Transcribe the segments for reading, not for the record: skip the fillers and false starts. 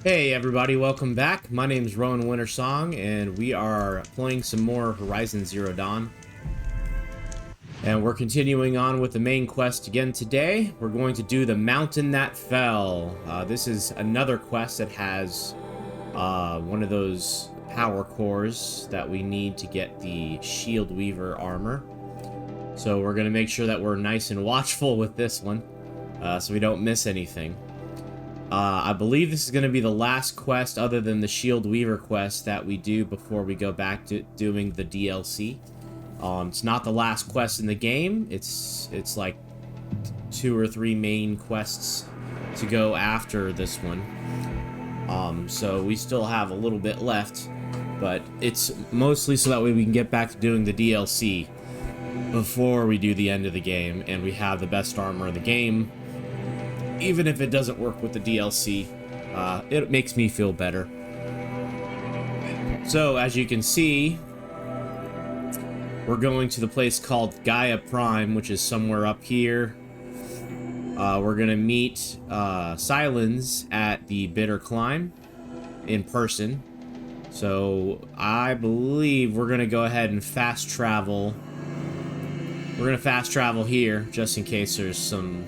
Hey everybody, welcome back. My name is Rowan Wintersong, and we are playing some more Horizon Zero Dawn. And we're continuing on with the main quest again today. We're going to do the Mountain That Fell. This is another quest that has one of those power cores that we need to get the Shield Weaver armor. So we're going to make sure that we're nice and watchful with this one, so we don't miss anything. I believe this is going to be the last quest other than the Shield Weaver quest that we do before we go back to doing the DLC. It's not the last quest in the game. It's like 2 or 3 main quests to go after this one. So we still have a little bit left, but it's mostly so that way we can get back to doing the DLC before we do the end of the game, and we have the best armor in the game. Even if it doesn't work with the DLC, it makes me feel better. So, as you can see, we're going to the place called Gaia Prime, which is somewhere up here. We're going to meet Sylens at the Bitter Climb in person. So, I believe we're going to go ahead and fast travel. We're going to fast travel here, just in case there's some,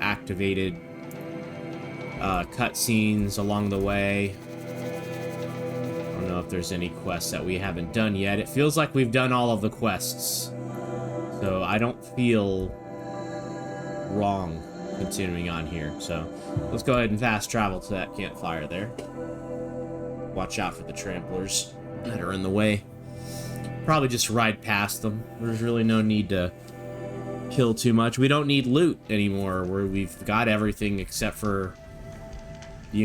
activated cutscenes along the way. I don't know if there's any quests that we haven't done yet. It feels like we've done all of the quests, so I don't feel wrong continuing on here. So let's go ahead and fast travel to that campfire there. Watch out for the tramplers that are in the way. Probably just ride past them. There's really no need to kill too much. We don't need loot anymore, where we've got everything except for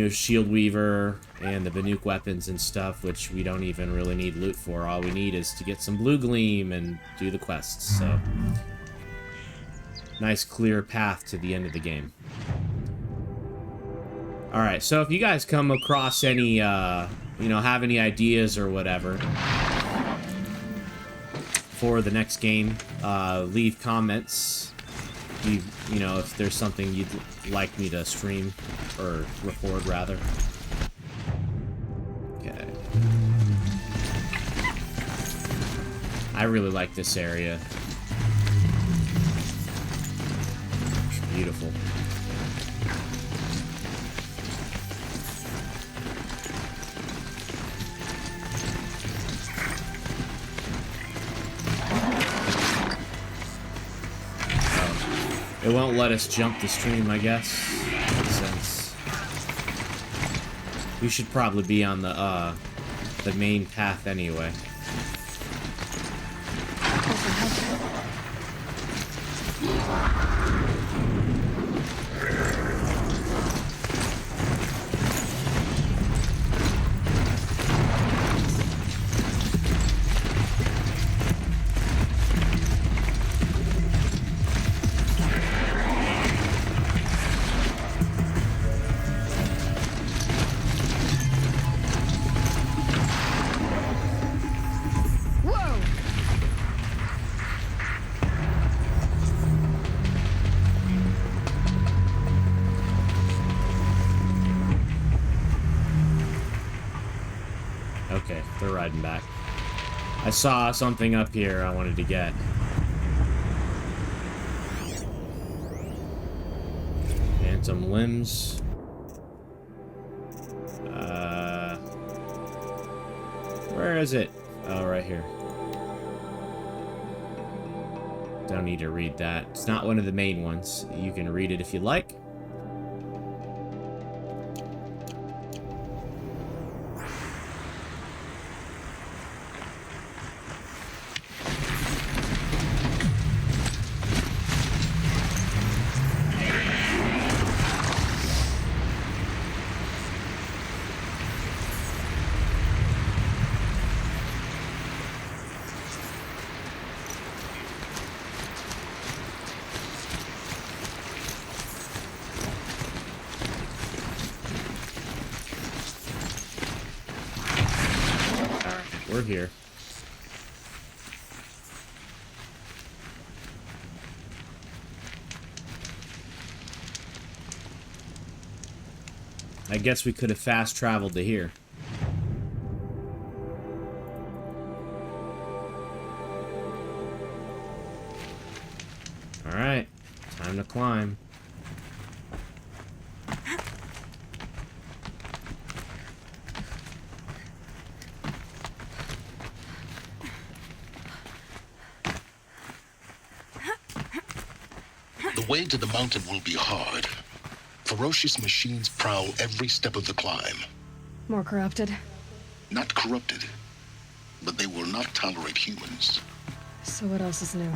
Shield Weaver and the Banuk weapons and stuff, which we don't even really need loot for. All we need is to get some Blue Gleam and do the quests. So, nice clear path to the end of the game. Alright, so if you guys come across any, have any ideas or whatever for the next game, leave comments. If there's something you'd like me to stream or record, rather. Okay. I really like this area. It's beautiful. It won't let us jump the stream, I guess. Makes sense. We should probably be on the main path anyway. Okay, they're riding back. I saw something up here I wanted to get. Phantom limbs. Where is it? Oh, right here. Don't need to read that. It's not one of the main ones. You can read it if you like. We're here. I guess we could have fast traveled to here. Alright, time to climb. The way to the mountain will be hard. Ferocious machines prowl every step of the climb. More corrupted. Not corrupted, but they will not tolerate humans. So what else is new?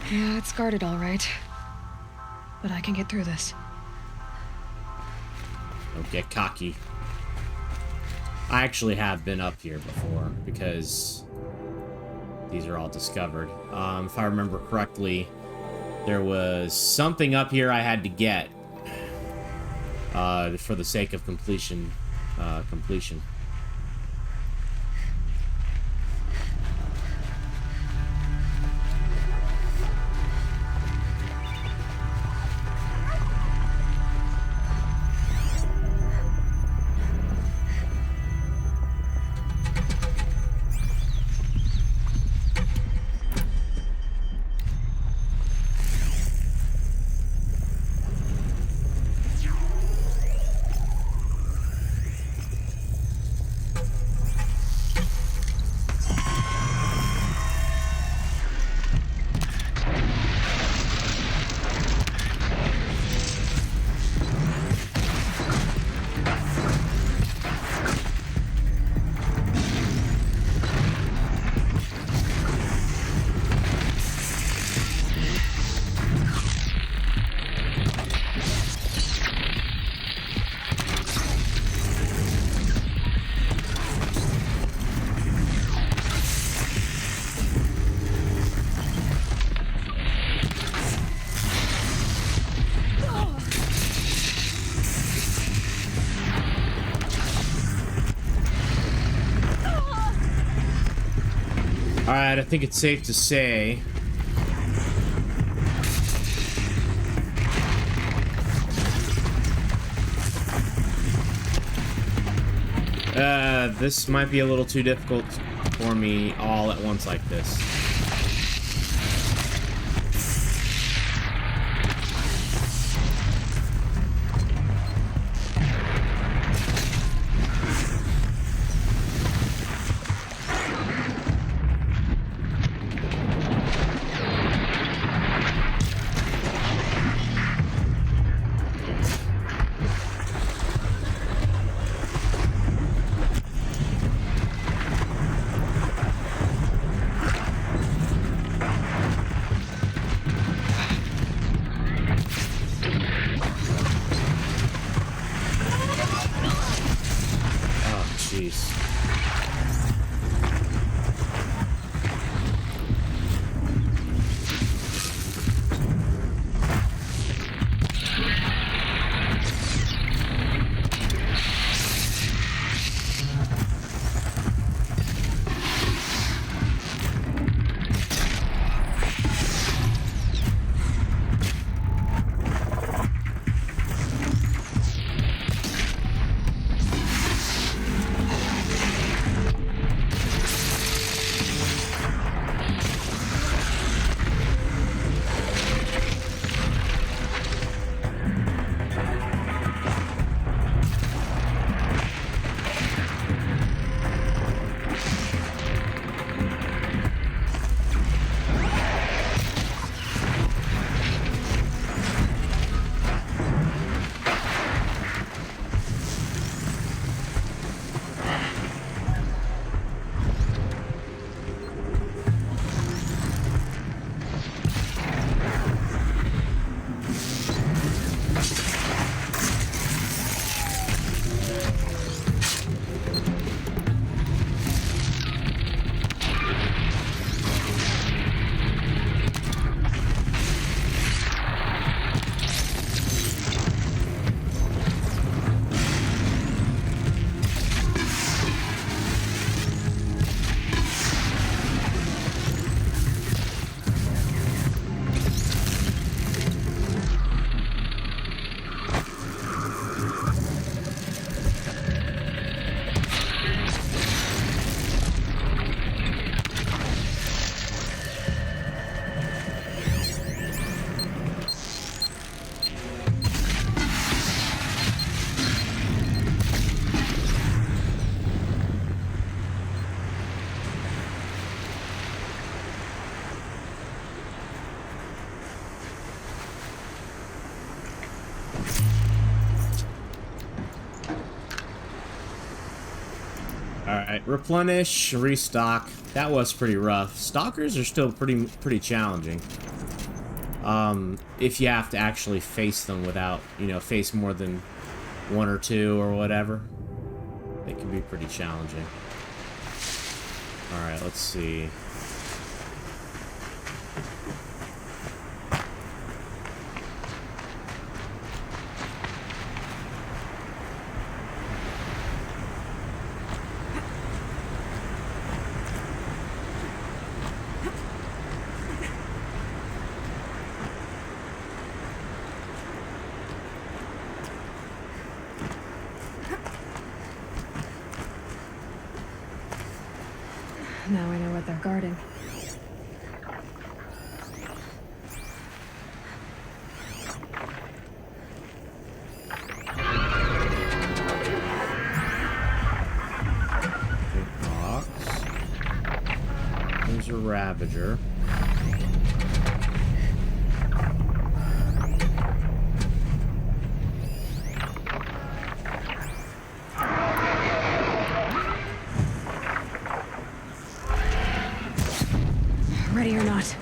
Yeah, it's guarded all right. But I can get through this. Don't get cocky. I actually have been up here before, because these are all discovered. If I remember correctly, there was something up here I had to get for the sake of completion. Alright, I think it's safe to say this might be a little too difficult for me all at once like this. Jeez. Alright, replenish, restock. That was pretty rough. Stalkers are still pretty challenging. If you have to actually face them without, you know, face more than one or two or whatever. They can be pretty challenging. Alright, let's see. Now I know what they're guarding. Box. There's a Ravager. Ready or not.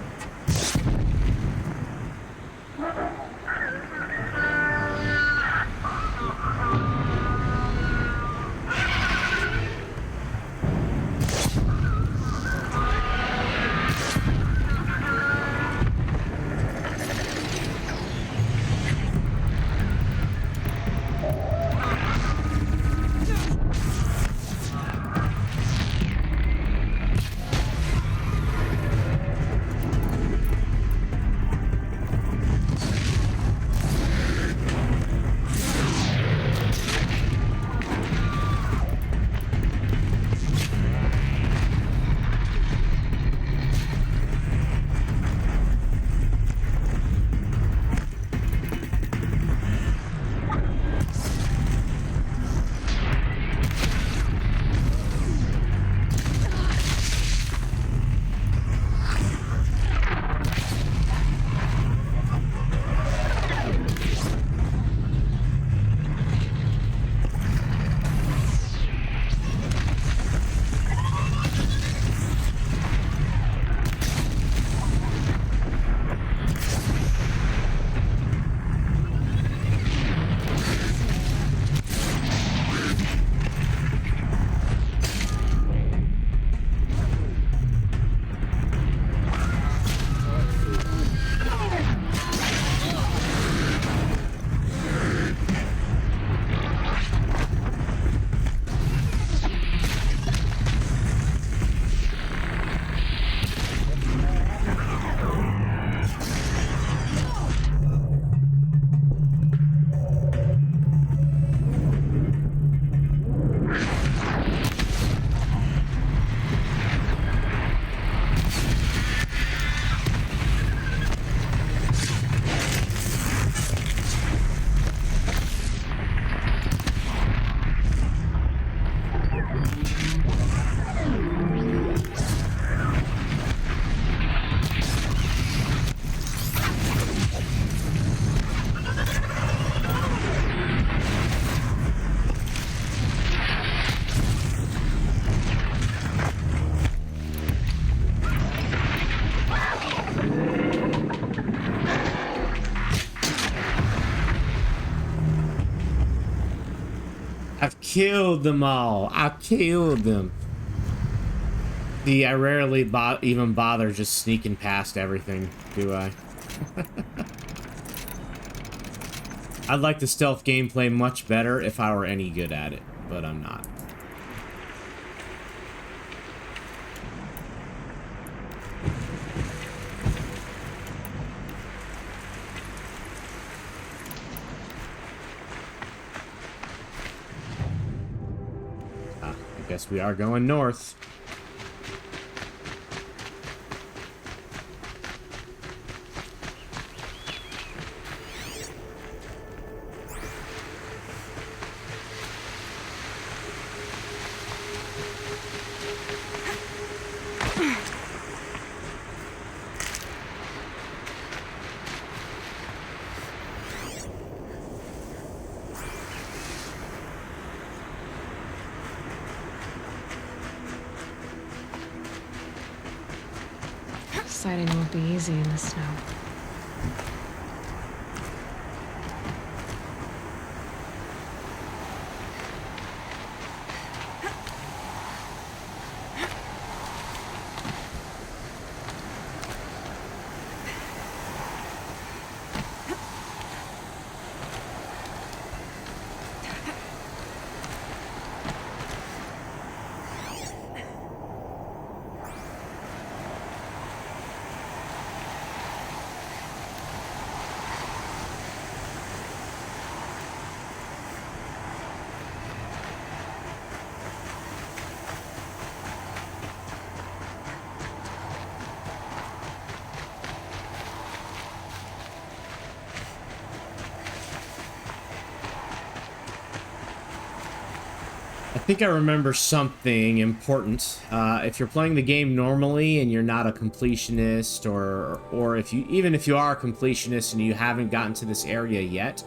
I've killed them all. I killed them. See, I rarely even bother just sneaking past everything, do I? I'd like the stealth gameplay much better if I were any good at it, but I'm not. I guess we are going north. sighting won't be easy in the snow. I think I remember something important. If you're playing the game normally and you're not a completionist, or even if you are a completionist and you haven't gotten to this area yet,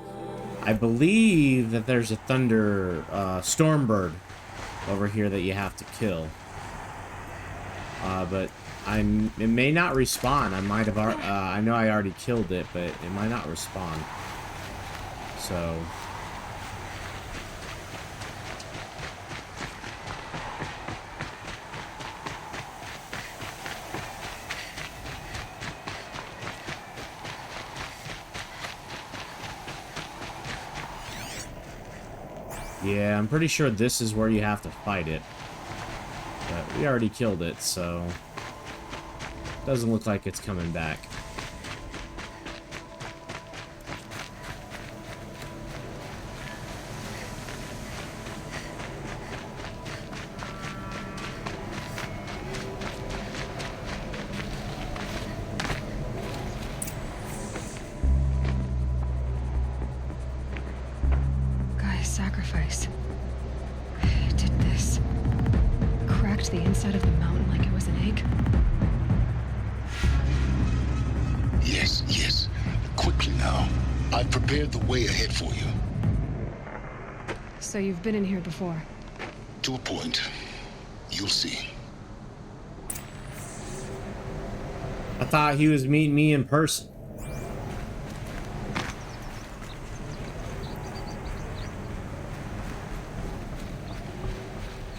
I believe that there's a thunder stormbird over here that you have to kill. But it may not respawn. I might have. I know I already killed it, but it might not respawn. So. Yeah, I'm pretty sure this is where you have to fight it. But we already killed it, so... doesn't look like it's coming back. Sacrifice. It did this. Cracked the inside of the mountain like it was an egg. Yes, yes. Quickly now. I've prepared the way ahead for you. So you've been in here before? To a point. You'll see. I thought he was meeting me in person.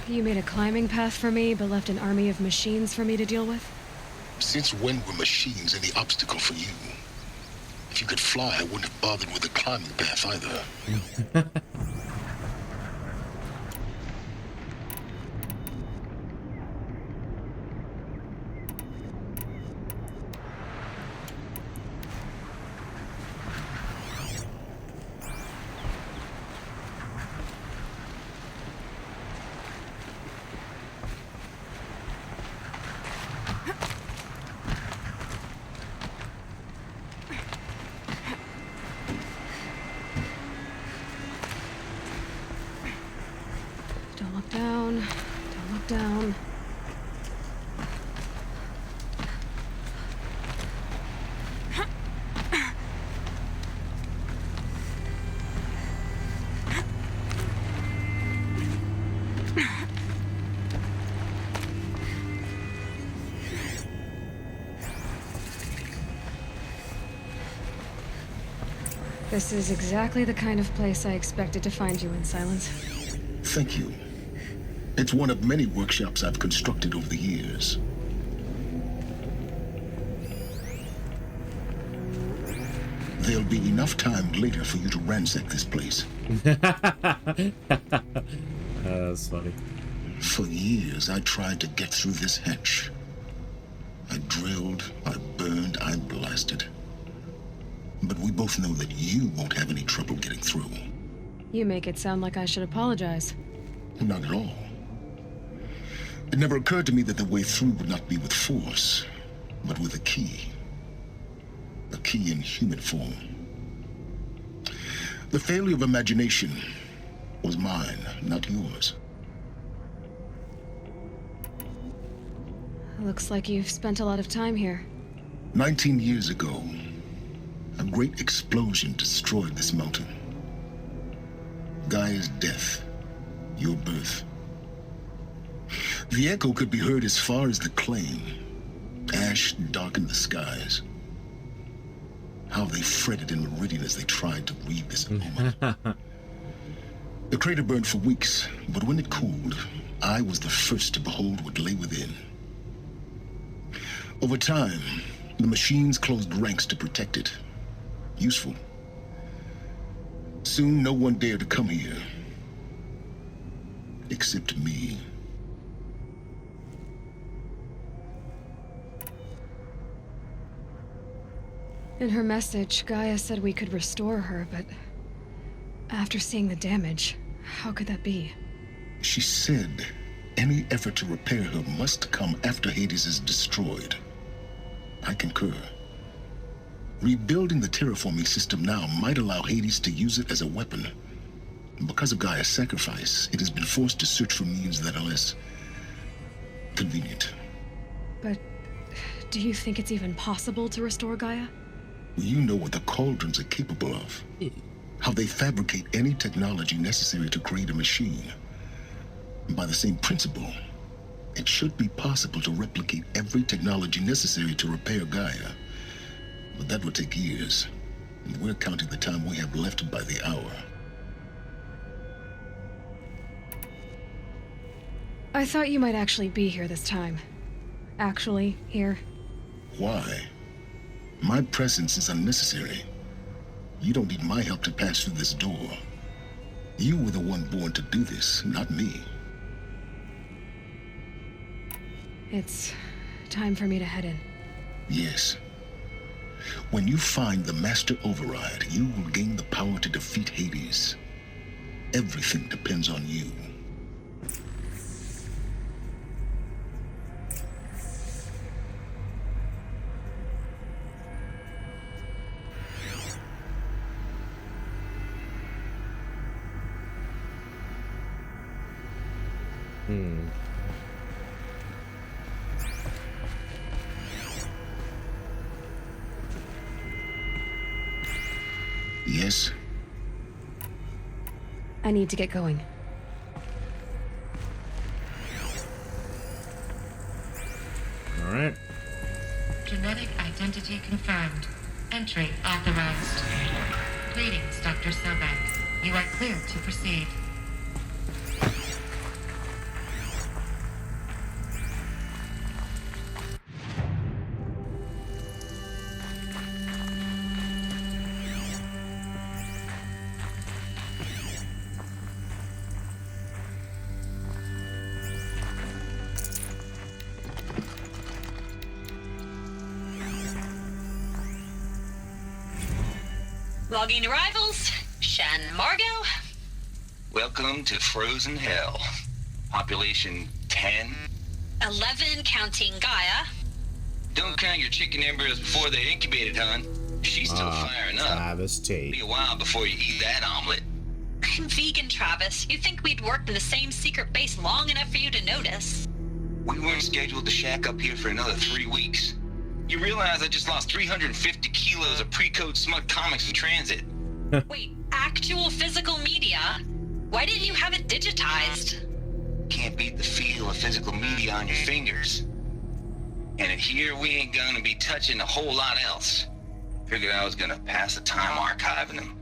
You made a climbing path for me, but left an army of machines for me to deal with? Since when were machines any obstacle for you? If you could fly, I wouldn't have bothered with the climbing path either. Don't look down. Don't look down. This is exactly the kind of place I expected to find you in, Silence. Thank you. It's one of many workshops I've constructed over the years. There'll be enough time later for you to ransack this place. That's funny. For years, I tried to get through this hatch. I drilled, I burned, I blasted. But we both know that you won't have any trouble getting through. You make it sound like I should apologize. Not at all. It never occurred to me that the way through would not be with force, but with a key. A key in human form. The failure of imagination was mine, not yours. Looks like you've spent a lot of time here. 19 years ago, a great explosion destroyed this mountain. Gaia's death, your birth. The echo could be heard as far as the claim. Ash ash darkened the skies. How they fretted in Meridian as they tried to read this moment. The crater burned for weeks, but when it cooled, I was the first to behold what lay within. Over time, the machines closed ranks to protect it. Useful. Soon, no one dared to come here. Except me. In her message, Gaia said we could restore her, but after seeing the damage, how could that be? She said any effort to repair her must come after Hades is destroyed. I concur. Rebuilding the terraforming system now might allow Hades to use it as a weapon. Because of Gaia's sacrifice, it has been forced to search for means that are less convenient. But do you think it's even possible to restore Gaia? You know what the Cauldrons are capable of. How they fabricate any technology necessary to create a machine. By the same principle, it should be possible to replicate every technology necessary to repair Gaia. But that would take years, and we're counting the time we have left by the hour. I thought you might actually be here this time. Actually, here. Why? My presence is unnecessary. You don't need my help to pass through this door. You were the one born to do this, not me. It's time for me to head in. Yes. When you find the Master Override, you will gain the power to defeat Hades. Everything depends on you. Yes? I need to get going. All right. Genetic identity confirmed. Entry authorized. Greetings, Dr. Sobek. You are cleared to proceed. Logging arrivals. Shen Margot. Welcome to Frozen Hell. Population 10. 11 counting Gaia. Don't count your chicken embryos before they're incubated, hon. She's still firing up. Travis Tate. Be a while before you eat that omelet. I'm vegan, Travis. You'd think we'd worked in the same secret base long enough for you to notice. We weren't scheduled to shack up here for another 3 weeks. You realize I just lost 350 kilos of pre-code smut comics in transit. Wait, actual physical media? Why didn't you have it digitized? Can't beat the feel of physical media on your fingers. And in here, we ain't gonna be touching a whole lot else. Figured I was gonna pass the time archiving them.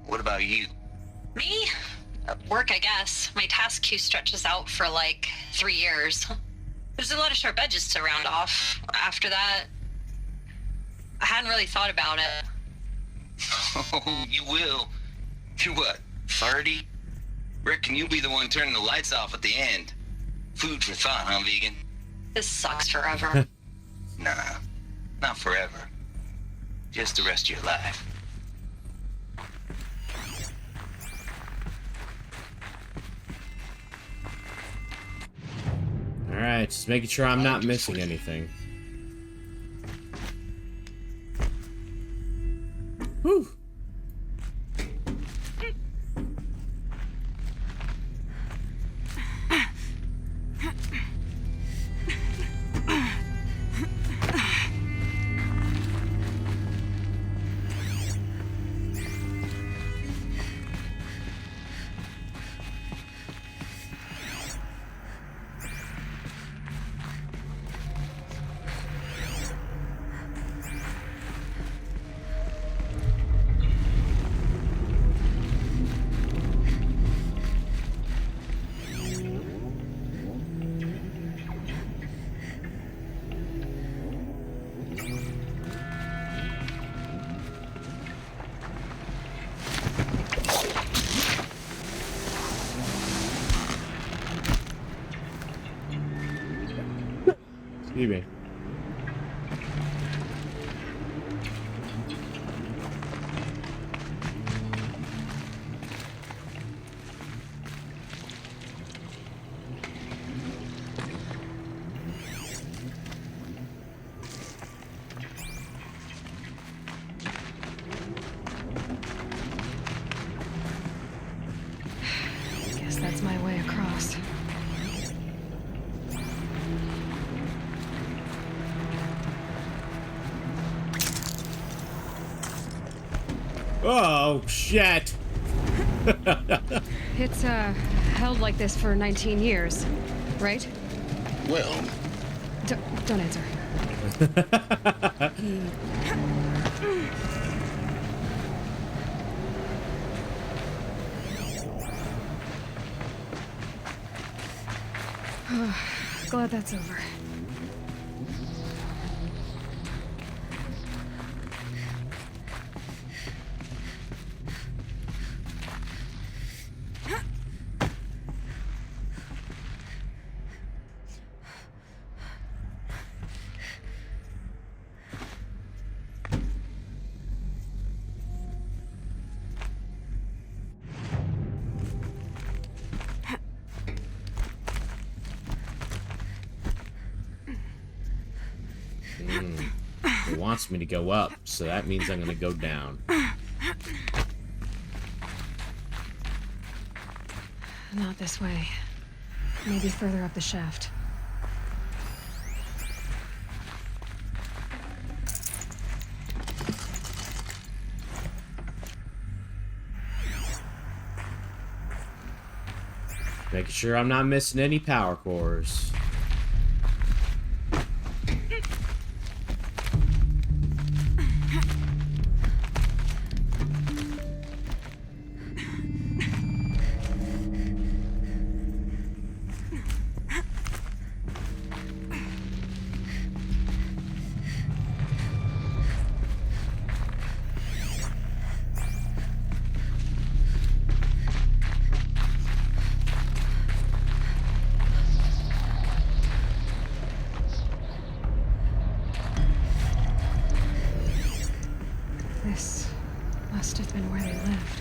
What about you? Me? Work, I guess. My task queue stretches out for like 3 years. There's a lot of sharp edges to round off. After that, I hadn't really thought about it. Oh, you will. You're what, 30? Reckon you'll be the one turning the lights off at the end. Food for thought, huh, vegan? This sucks forever. Nah, not forever. Just the rest of your life. All right, just making sure I'm not missing anything. Whew. Excuse me. Guess that's my way across. Oh, shit. It's, held like this for 19 years, right? Well, Don't answer. Glad that's over. It wants me to go up, so that means I'm gonna go down. Not this way. Maybe further up the shaft. Making sure I'm not missing any power cores. This must have been where they lived.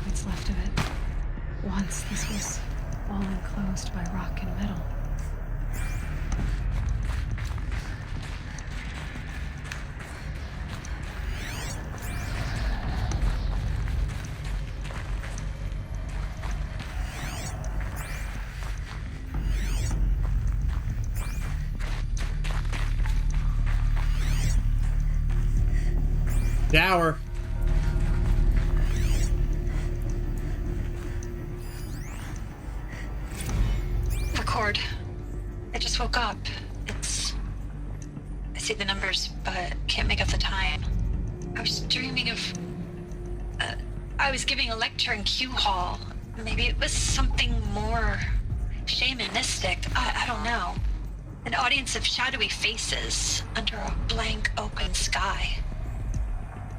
What's left of it. Once this was all enclosed by rock and metal. Tower. Record. I just woke up. I see the numbers, but can't make out the time. I was dreaming of... I was giving a lecture in Q Hall. Maybe it was something more shamanistic. I don't know. An audience of shadowy faces under a blank open sky.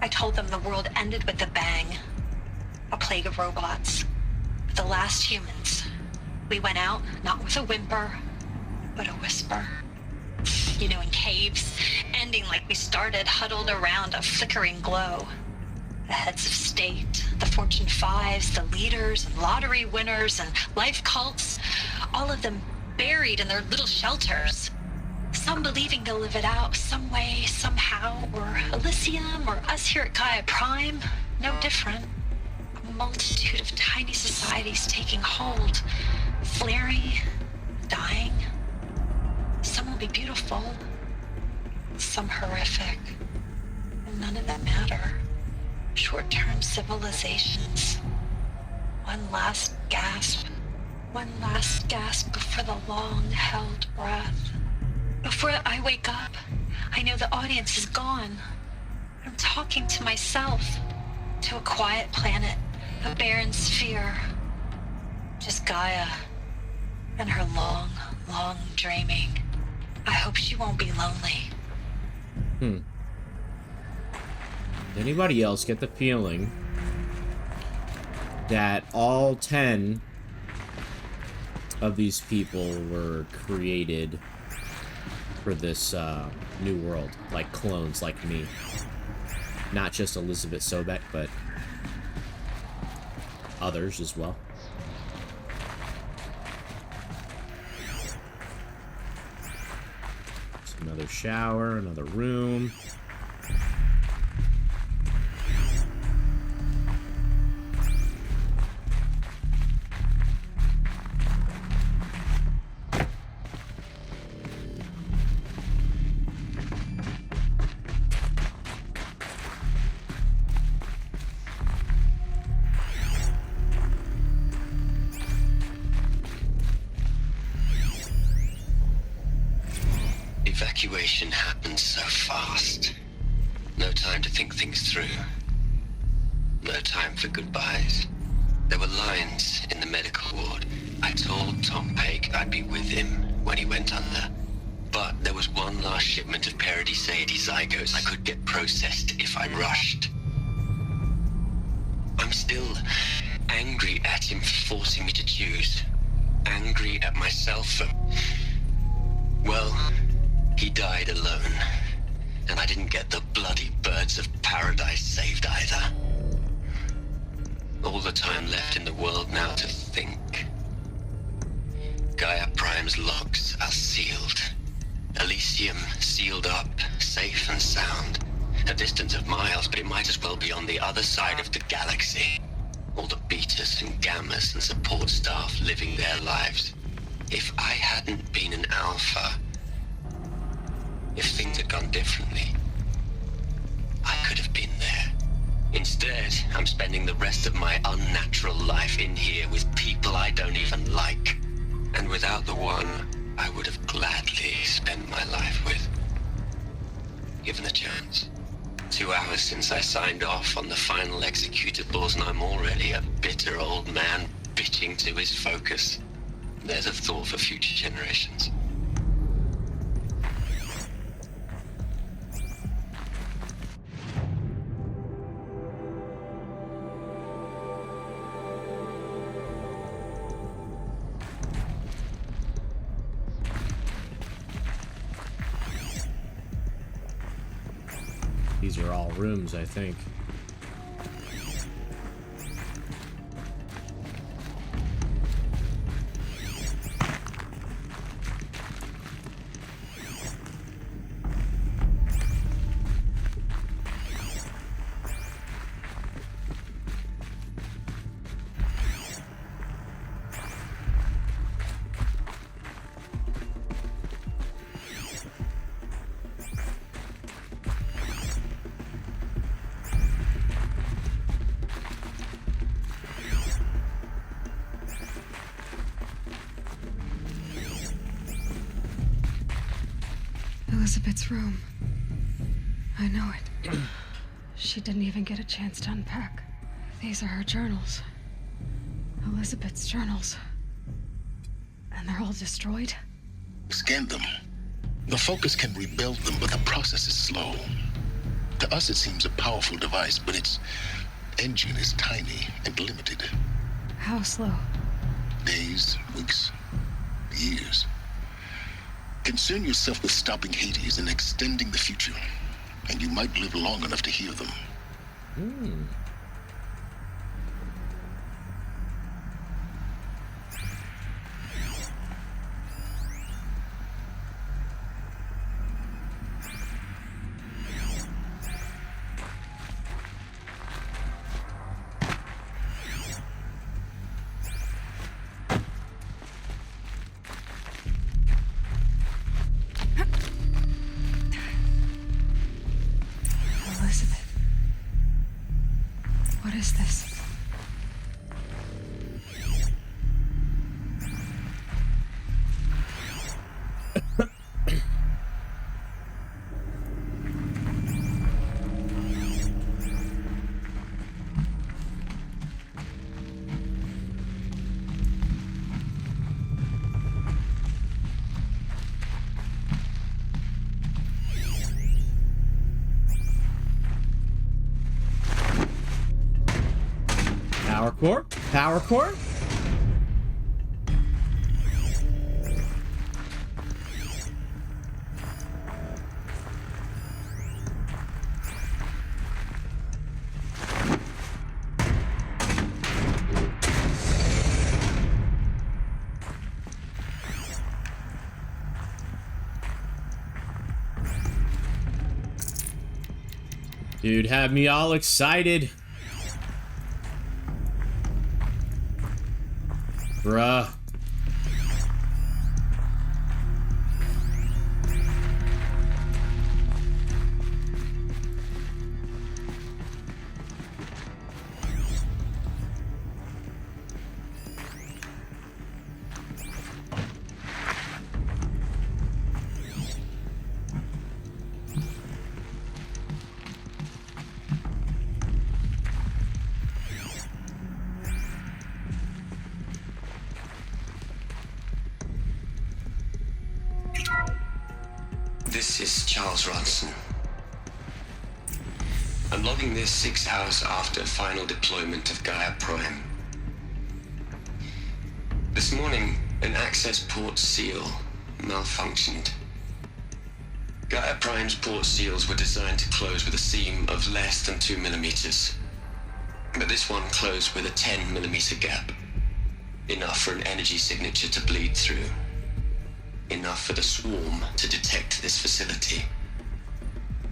I told them the world ended with a bang. A plague of robots. The last humans. We went out, not with a whimper, but a whisper. You know, in caves, ending like we started, huddled around a flickering glow. The heads of state, the Fortune 5s, the leaders, and lottery winners, and life cults, all of them buried in their little shelters. Some believing they'll live it out some way, somehow, or Elysium, or us here at Gaia Prime, no different. A multitude of tiny societies taking hold, flaring, dying. Some will be beautiful, some horrific, and none of them matter. Short-term civilizations. One last gasp before the long-held breath. Before I wake up, I know the audience is gone. I'm talking to myself, to a quiet planet, a barren sphere. Just Gaia and her long, long dreaming. I hope she won't be lonely. Did anybody else get the feeling that all 10 of these people were created for this new world, like clones like me. Not just Elizabeth Sobek, but others as well. It's another shower, another room. Evacuation happened so fast. No time to think things through. No time for goodbyes. There were lines in the medical ward. I told Tom Paik I'd be with him when he went under. But there was one last shipment of Paradis-Sade zygotes I could get processed if I rushed. I'm still angry at him for forcing me to choose. Angry at myself for... well... he died alone, and I didn't get the bloody birds of paradise saved either. All the time left in the world now to think. Gaia Prime's locks are sealed. Elysium sealed up, safe and sound. A distance of miles, but it might as well be on the other side of the galaxy. All the betas and gammas and support staff living their lives. If I hadn't been an alpha... if things had gone differently, I could have been there. Instead, I'm spending the rest of my unnatural life in here with people I don't even like. And without the one I would have gladly spent my life with. Given a chance. 2 hours since I signed off on the final executables, and I'm already a bitter old man bitching to his focus. There's a thought for future generations. These are all rooms, I think. Elizabeth's room. I know it. She didn't even get a chance to unpack. These are her journals. Elizabeth's journals. And they're all destroyed? Scan them. The Focus can rebuild them, but the process is slow. To us, it seems a powerful device, but its engine is tiny and limited. How slow? Days, weeks, years. Concern yourself with stopping Hades and extending the future, and you might live long enough to hear them. Elizabeth. What is this? Power core? Power core? Dude, had me all excited. Bruh. This is Charles Ronson. I'm logging this 6 hours after final deployment of Gaia Prime. This morning, an access port seal malfunctioned. Gaia Prime's port seals were designed to close with a seam of less than 2 millimeters. But this one closed with a 10 millimeter gap. Enough for an energy signature to bleed through. Enough for the swarm to detect this facility.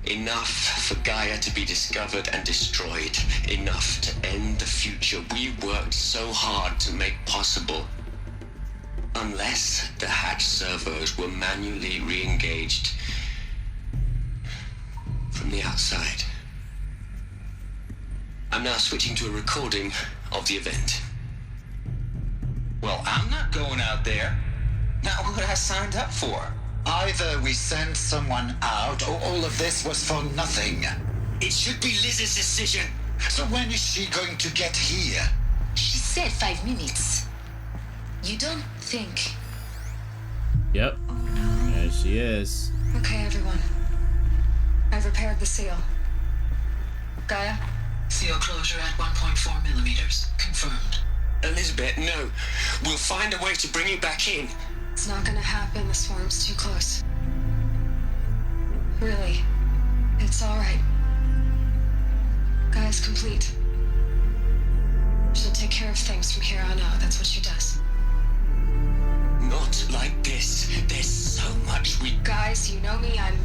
Enough for Gaia to be discovered and destroyed. Enough to end the future we worked so hard to make possible. Unless the hatch servos were manually re-engaged from the outside. I'm now switching to a recording of the event. Well, I'm not going out there. Not what I signed up for. Either we send someone out, or all of this was for nothing. It should be Liz's decision. So when is she going to get here? She said 5 minutes. You don't think... Yep. There she is. Okay, everyone. I've repaired the seal. Gaia? Seal closure at 1.4 millimeters. Confirmed. Elizabeth, no. We'll find a way to bring you back in. It's not gonna happen. The swarm's too close. Really. It's alright. Gaia's complete. She'll take care of things from here on out. That's what she does. Not like this. There's so much we... Guys, you know me. I'm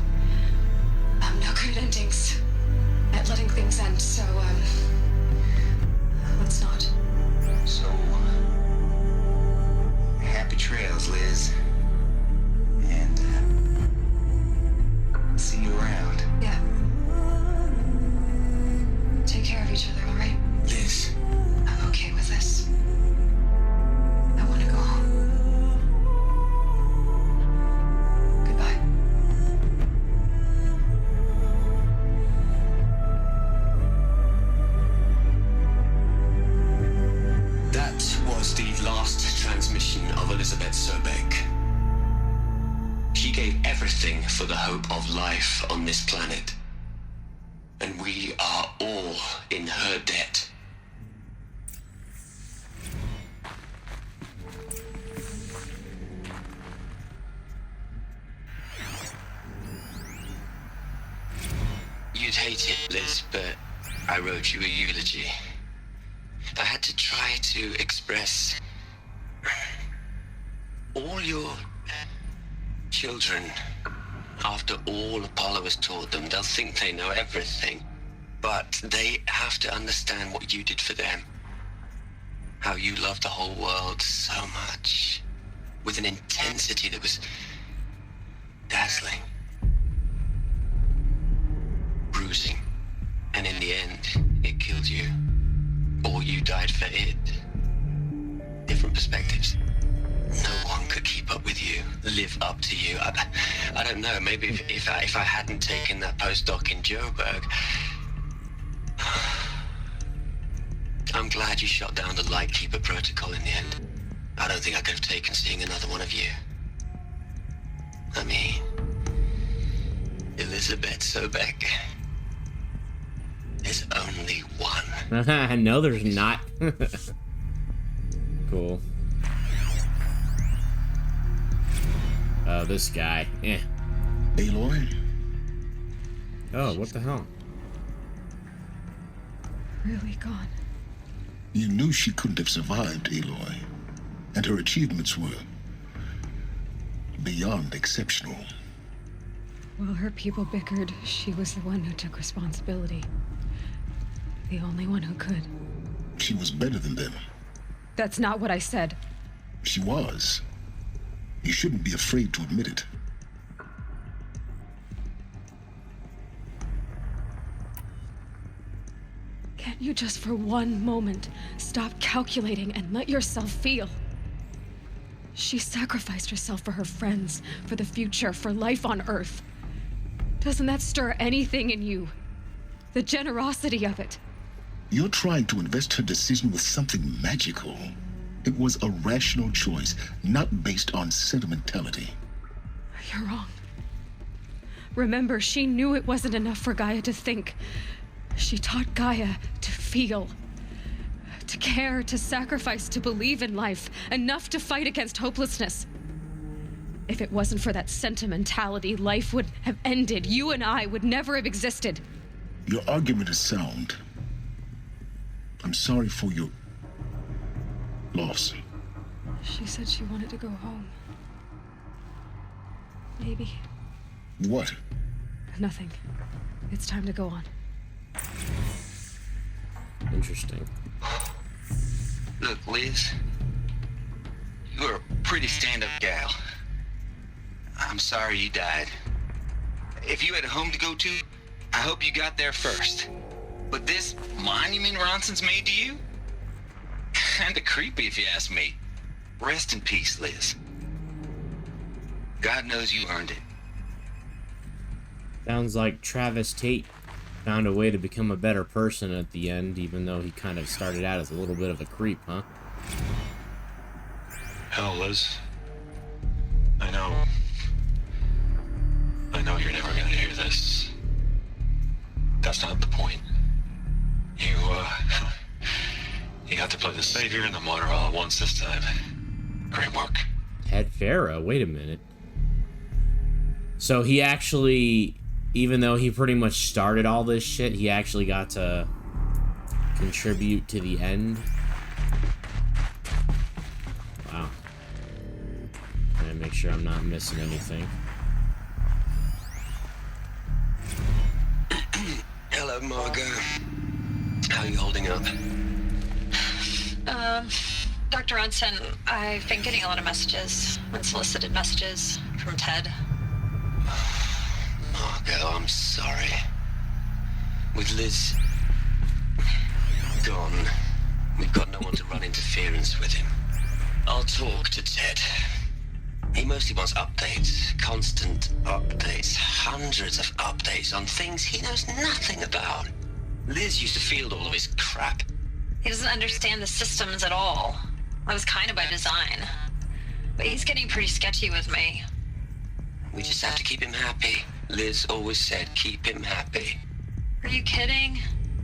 no good at endings. At letting things end, so, let's not. So, happy trails, Liz. And, see you around. Yeah. Take care of each other, alright? Liz, I'm okay with this. I want to go home. Goodbye. that was the last transmission of Elizabeth Sobeck. She gave everything for the hope of life on this planet. And we are all in her debt. You'd hate it, Liz, but I wrote you a eulogy. I had to try to express all your children. After all Apollo has taught them, they'll think they know everything. But they have to understand what you did for them. How you loved the whole world so much. With an intensity that was dazzling. Bruising. And in the end, it killed you. Or you died for it. Different perspectives. No one could keep up with you, live up to you. I don't know, maybe if I hadn't taken that postdoc in Joburg. I'm glad you shot down the Lightkeeper protocol in the end. I don't think I could have taken seeing another one of you. I mean, Elizabeth Sobeck. There's only one. No, there's not. Cool. Oh, this guy. Eh. Aloy? Oh, what the hell? Really gone. You knew she couldn't have survived, Aloy. And her achievements were beyond exceptional. While her people bickered, she was the one who took responsibility. The only one who could. She was better than them. That's not what I said. She was. You shouldn't be afraid to admit it. Can't you just for one moment stop calculating and let yourself feel? She sacrificed herself for her friends, for the future, for life on Earth. Doesn't that stir anything in you? The generosity of it. You're trying to invest her decision with something magical. It was a rational choice, not based on sentimentality. You're wrong. Remember, she knew it wasn't enough for Gaia to think. She taught Gaia to feel. To care, to sacrifice, to believe in life. Enough to fight against hopelessness. If it wasn't for that sentimentality, life would have ended. You and I would never have existed. Your argument is sound. I'm sorry for your loss. She said she wanted to go home. Maybe. What? Nothing. It's time to go on. Interesting. Look, Liz, you're a pretty stand-up gal. I'm sorry you died. If you had a home to go to, I hope you got there first. But this monument Ronson's made to you? Kinda creepy if you ask me. Rest in peace, Liz. God knows you earned it. Sounds like Travis Tate found a way to become a better person at the end, even though he kind of started out as a little bit of a creep, huh? Hell, Liz. I know you're never gonna hear this. That's not the point. You got to play the savior and the martyr all at once this time. Great work. Ted Farah, wait a minute. So he actually, even though he pretty much started all this shit, he actually got to contribute to the end. Wow. Gotta make sure I'm not missing anything. Hello, Margot. How are you holding up? Dr. Ronson, I've been getting a lot of messages, unsolicited messages from Ted. Margot, I'm sorry. With Liz gone, we've got no one to run interference with him. I'll talk to Ted. He mostly wants updates, constant updates, hundreds of updates on things he knows nothing about. Liz used to field all of his crap. He doesn't understand the systems at all. That was kind of by design. But he's getting pretty sketchy with me. We just have to keep him happy. Liz always said, keep him happy. Are you kidding?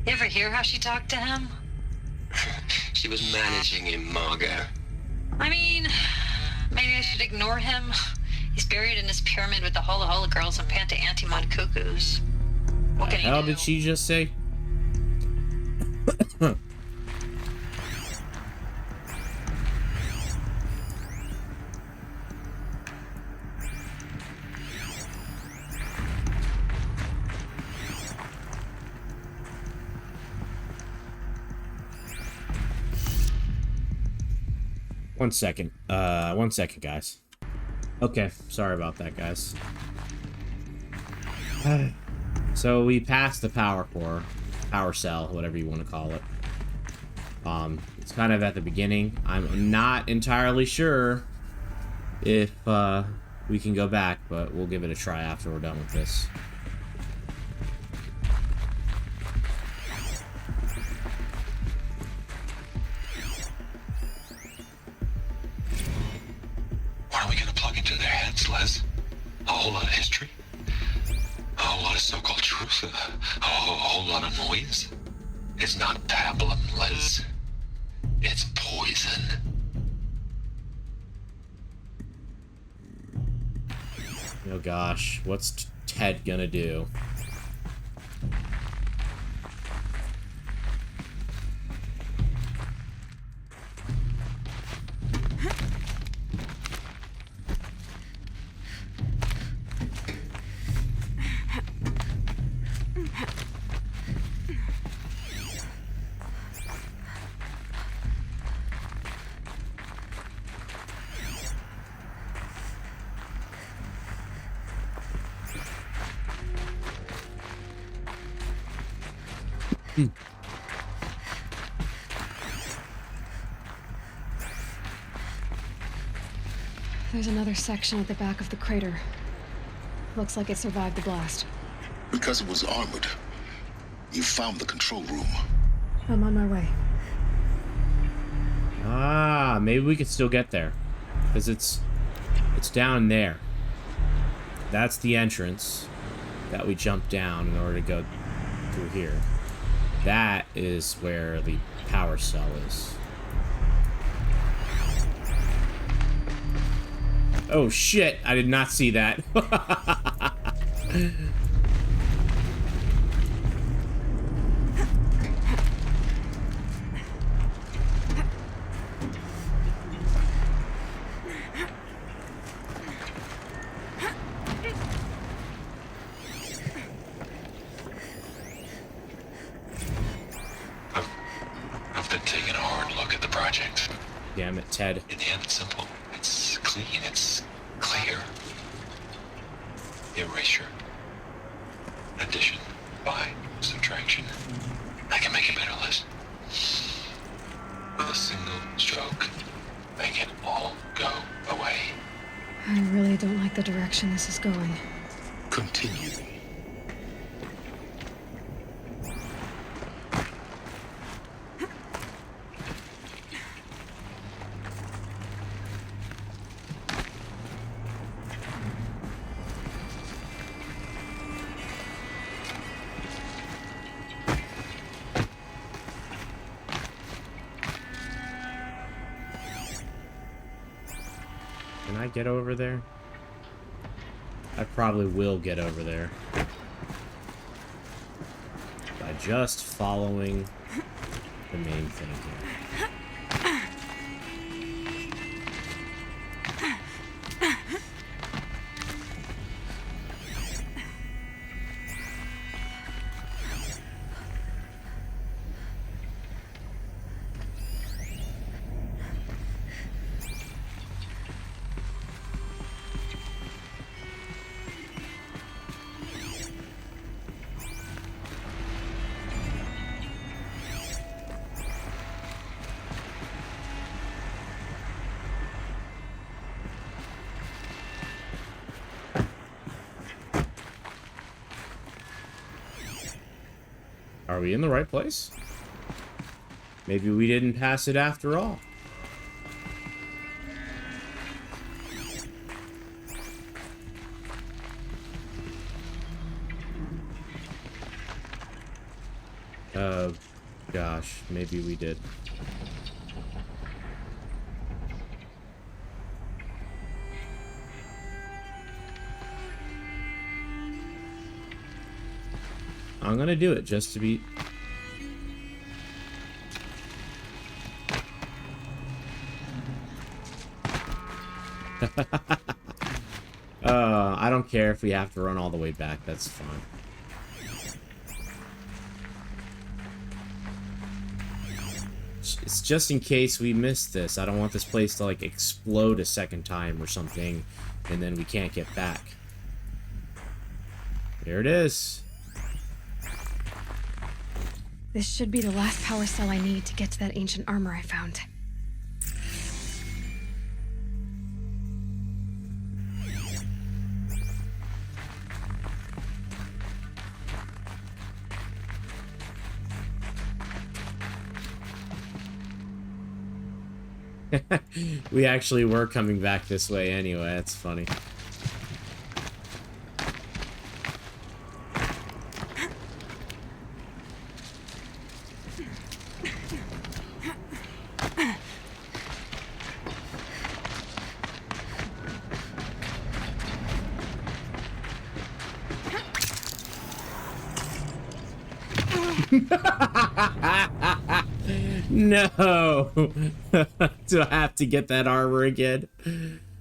You ever hear how she talked to him? She was managing him, Margot. I mean, maybe I should ignore him. He's buried in his pyramid with the Hola Hola girls and Panta Antimon cuckoos. What can he do? How did she just say? One second, guys. Okay, sorry about that, guys. So we passed the power core, power cell, whatever you want to call it. It's kind of at the beginning. I'm not entirely sure if we can go back, but we'll give it a try after we're done with this. What are we gonna plug into their heads, Les? A whole lot of history? A whole lot of so-called truth? A whole lot of noise? It's not pablum, Les. It's poison. Oh gosh, what's Ted gonna do? There's another section at the back of the crater. Looks like it survived the blast. Because it was armored, you found the control room. I'm on my way. Ah, maybe we could still get there. Because it's down there. That's the entrance that we jumped down in order to go through here. That is where the power cell is. Oh shit, I did not see that. I've been taking a hard look at the project. Damn it, Ted. In the end, it's simple. It's clean. It's clear. Erasure. Addition. By. Subtraction. I can make it better, Liz. With a single stroke, make it all go away. I really don't like the direction this is going. Continue. Can I get over there? I probably will get over there. By just following the main thing here. Are we in the right place? Maybe we didn't pass it after all. Gosh, maybe we did. I'm gonna do it just to be... I don't care if we have to run all the way back, that's fine. It's just in case we miss this. I don't want this place to, like, explode a second time or something, and then we can't get back. There it is. This should be the last power cell I need to get to that ancient armor I found. We actually were coming back this way anyway, that's funny. No! Do I have to get that armor again?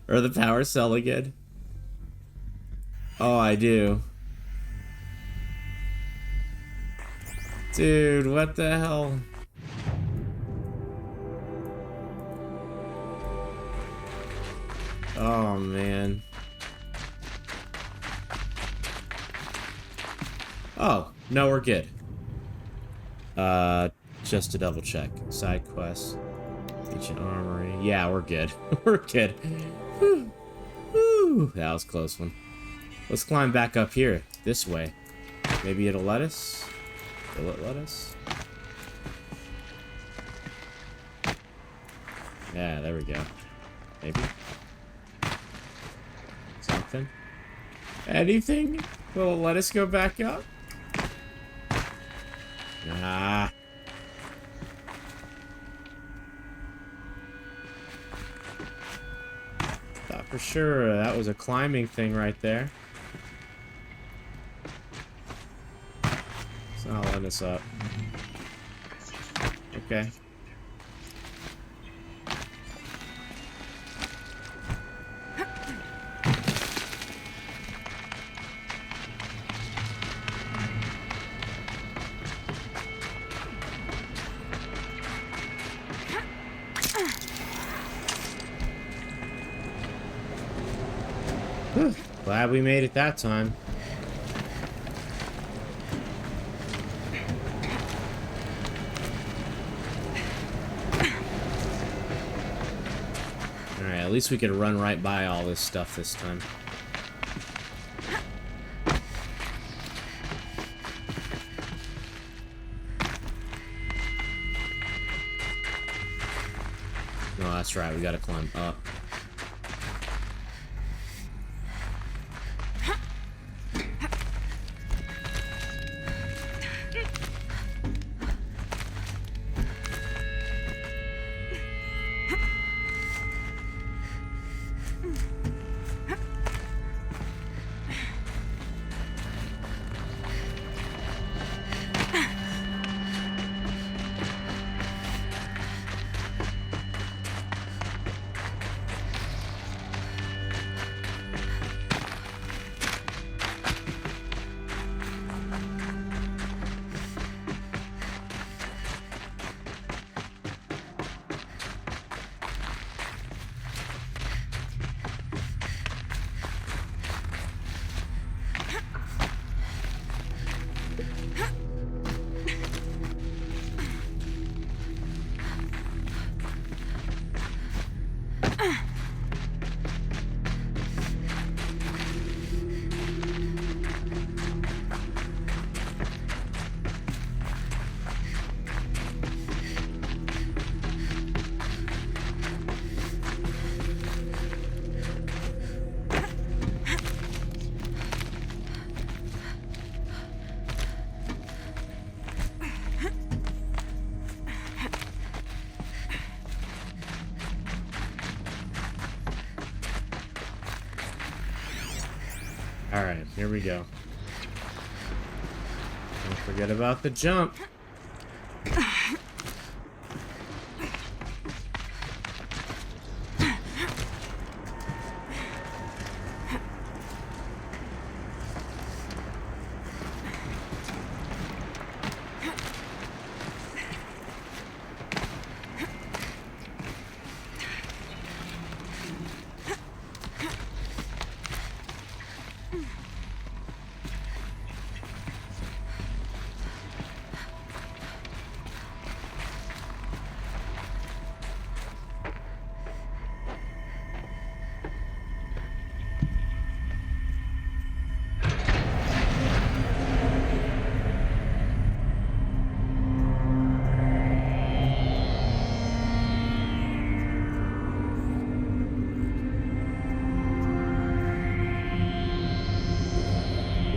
Or the power cell again? Oh, I do. Dude, what the hell? Oh, man. Oh, no, we're good. Just to double check. Side quests. Ancient armory. Yeah, we're good. We're good. Whew. Whew. That was a close one. Let's climb back up here. This way. Maybe it'll let us? Will it let us? Yeah, there we go. Maybe. Something. Anything? Will it let us go back up? Nah. Thought for sure that was a climbing thing right there. It's not letting us up. Okay. Glad we made it that time. Alright, at least we could run right by all this stuff this time. No, that's right, we gotta climb up. Alright, here we go. Don't forget about the jump.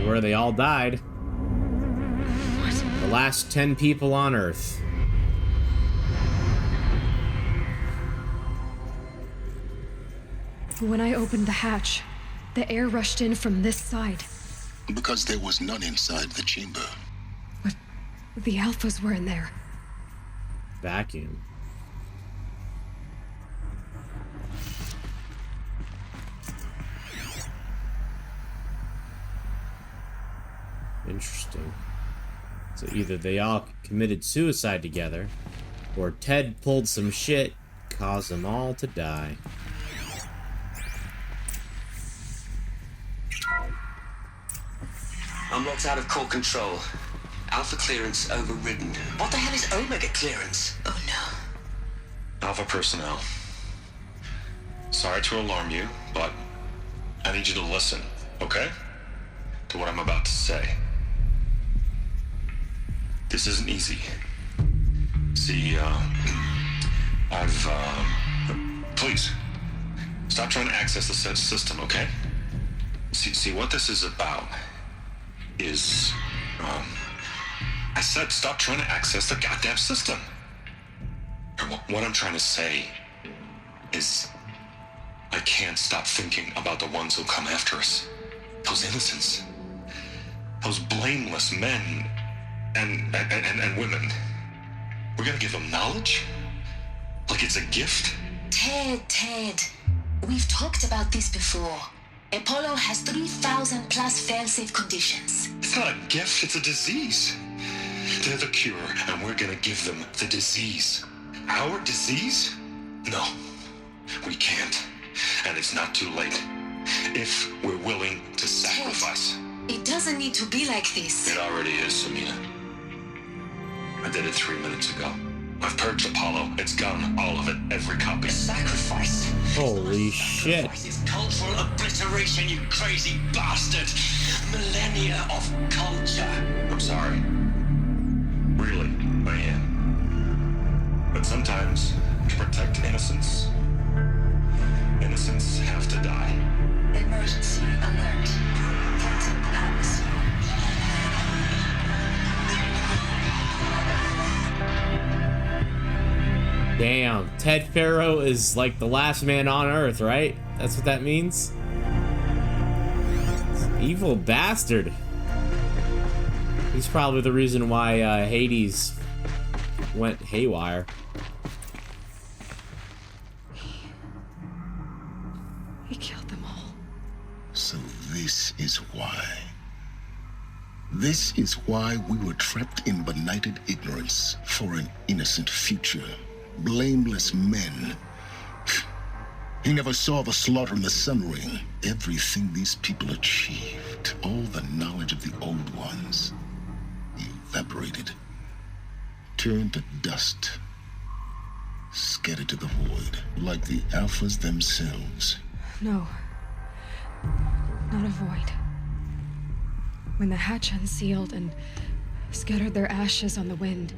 Where they all died. What? The last 10 people on Earth. When I opened the hatch, the air rushed in from this side. Because there was none inside the chamber. But the Alphas were in there. Vacuum. Interesting. So either they all committed suicide together, or Ted pulled some shit, caused them all to die. I'm locked out of core control. Alpha clearance overridden. What the hell is Omega clearance? Oh no. Alpha personnel. Sorry to alarm you, but I need you to listen, okay? To what I'm about to say. This isn't easy. See, please, stop trying to access the system, okay? See, what this is about is, I said stop trying to access the goddamn system. What I'm trying to say is, I can't stop thinking about the ones who'll come after us. Those innocents. Those blameless men and women. We're gonna give them knowledge? Like it's a gift? Ted. We've talked about this before. Apollo has 3,000 plus fail-safe conditions. It's not a gift, it's a disease. They're the cure, and we're gonna give them the disease. Our disease? No, we can't. And it's not too late. If we're willing to sacrifice. Ted, it doesn't need to be like this. It already is, Samina. I did it 3 minutes ago. I've purged Apollo. It's gone. All of it. Every copy. Sacrifice. Holy shit. Sacrifice is cultural obliteration, you crazy bastard. Millennia of culture. I'm sorry. Really, I am. But sometimes, to protect innocence, innocents have to die. Emergency alert. Threatened atmosphere. Damn, Ted Faro is like the last man on Earth, right? That's what that means? Evil bastard. He's probably the reason why Hades went haywire. He killed them all. So this is why. This is why we were trapped in benighted ignorance for an innocent future. Blameless men. He never saw the slaughter in the Sun Ring. Everything these people achieved, all the knowledge of the old ones, evaporated, turned to dust, scattered to the void, like the Alphas themselves. No. Not a void. When the hatch unsealed and scattered their ashes on the wind,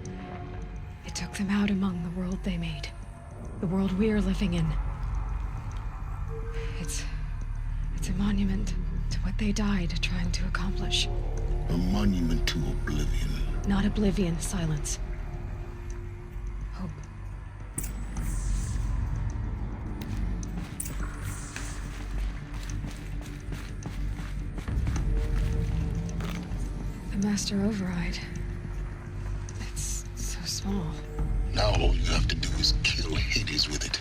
it took them out among the world they made. The world we're living in. It's a monument to what they died trying to accomplish. A monument to oblivion. Not oblivion, silence. Hope. The Master Override. It's so small. Now all you have to do is kill Hades with it.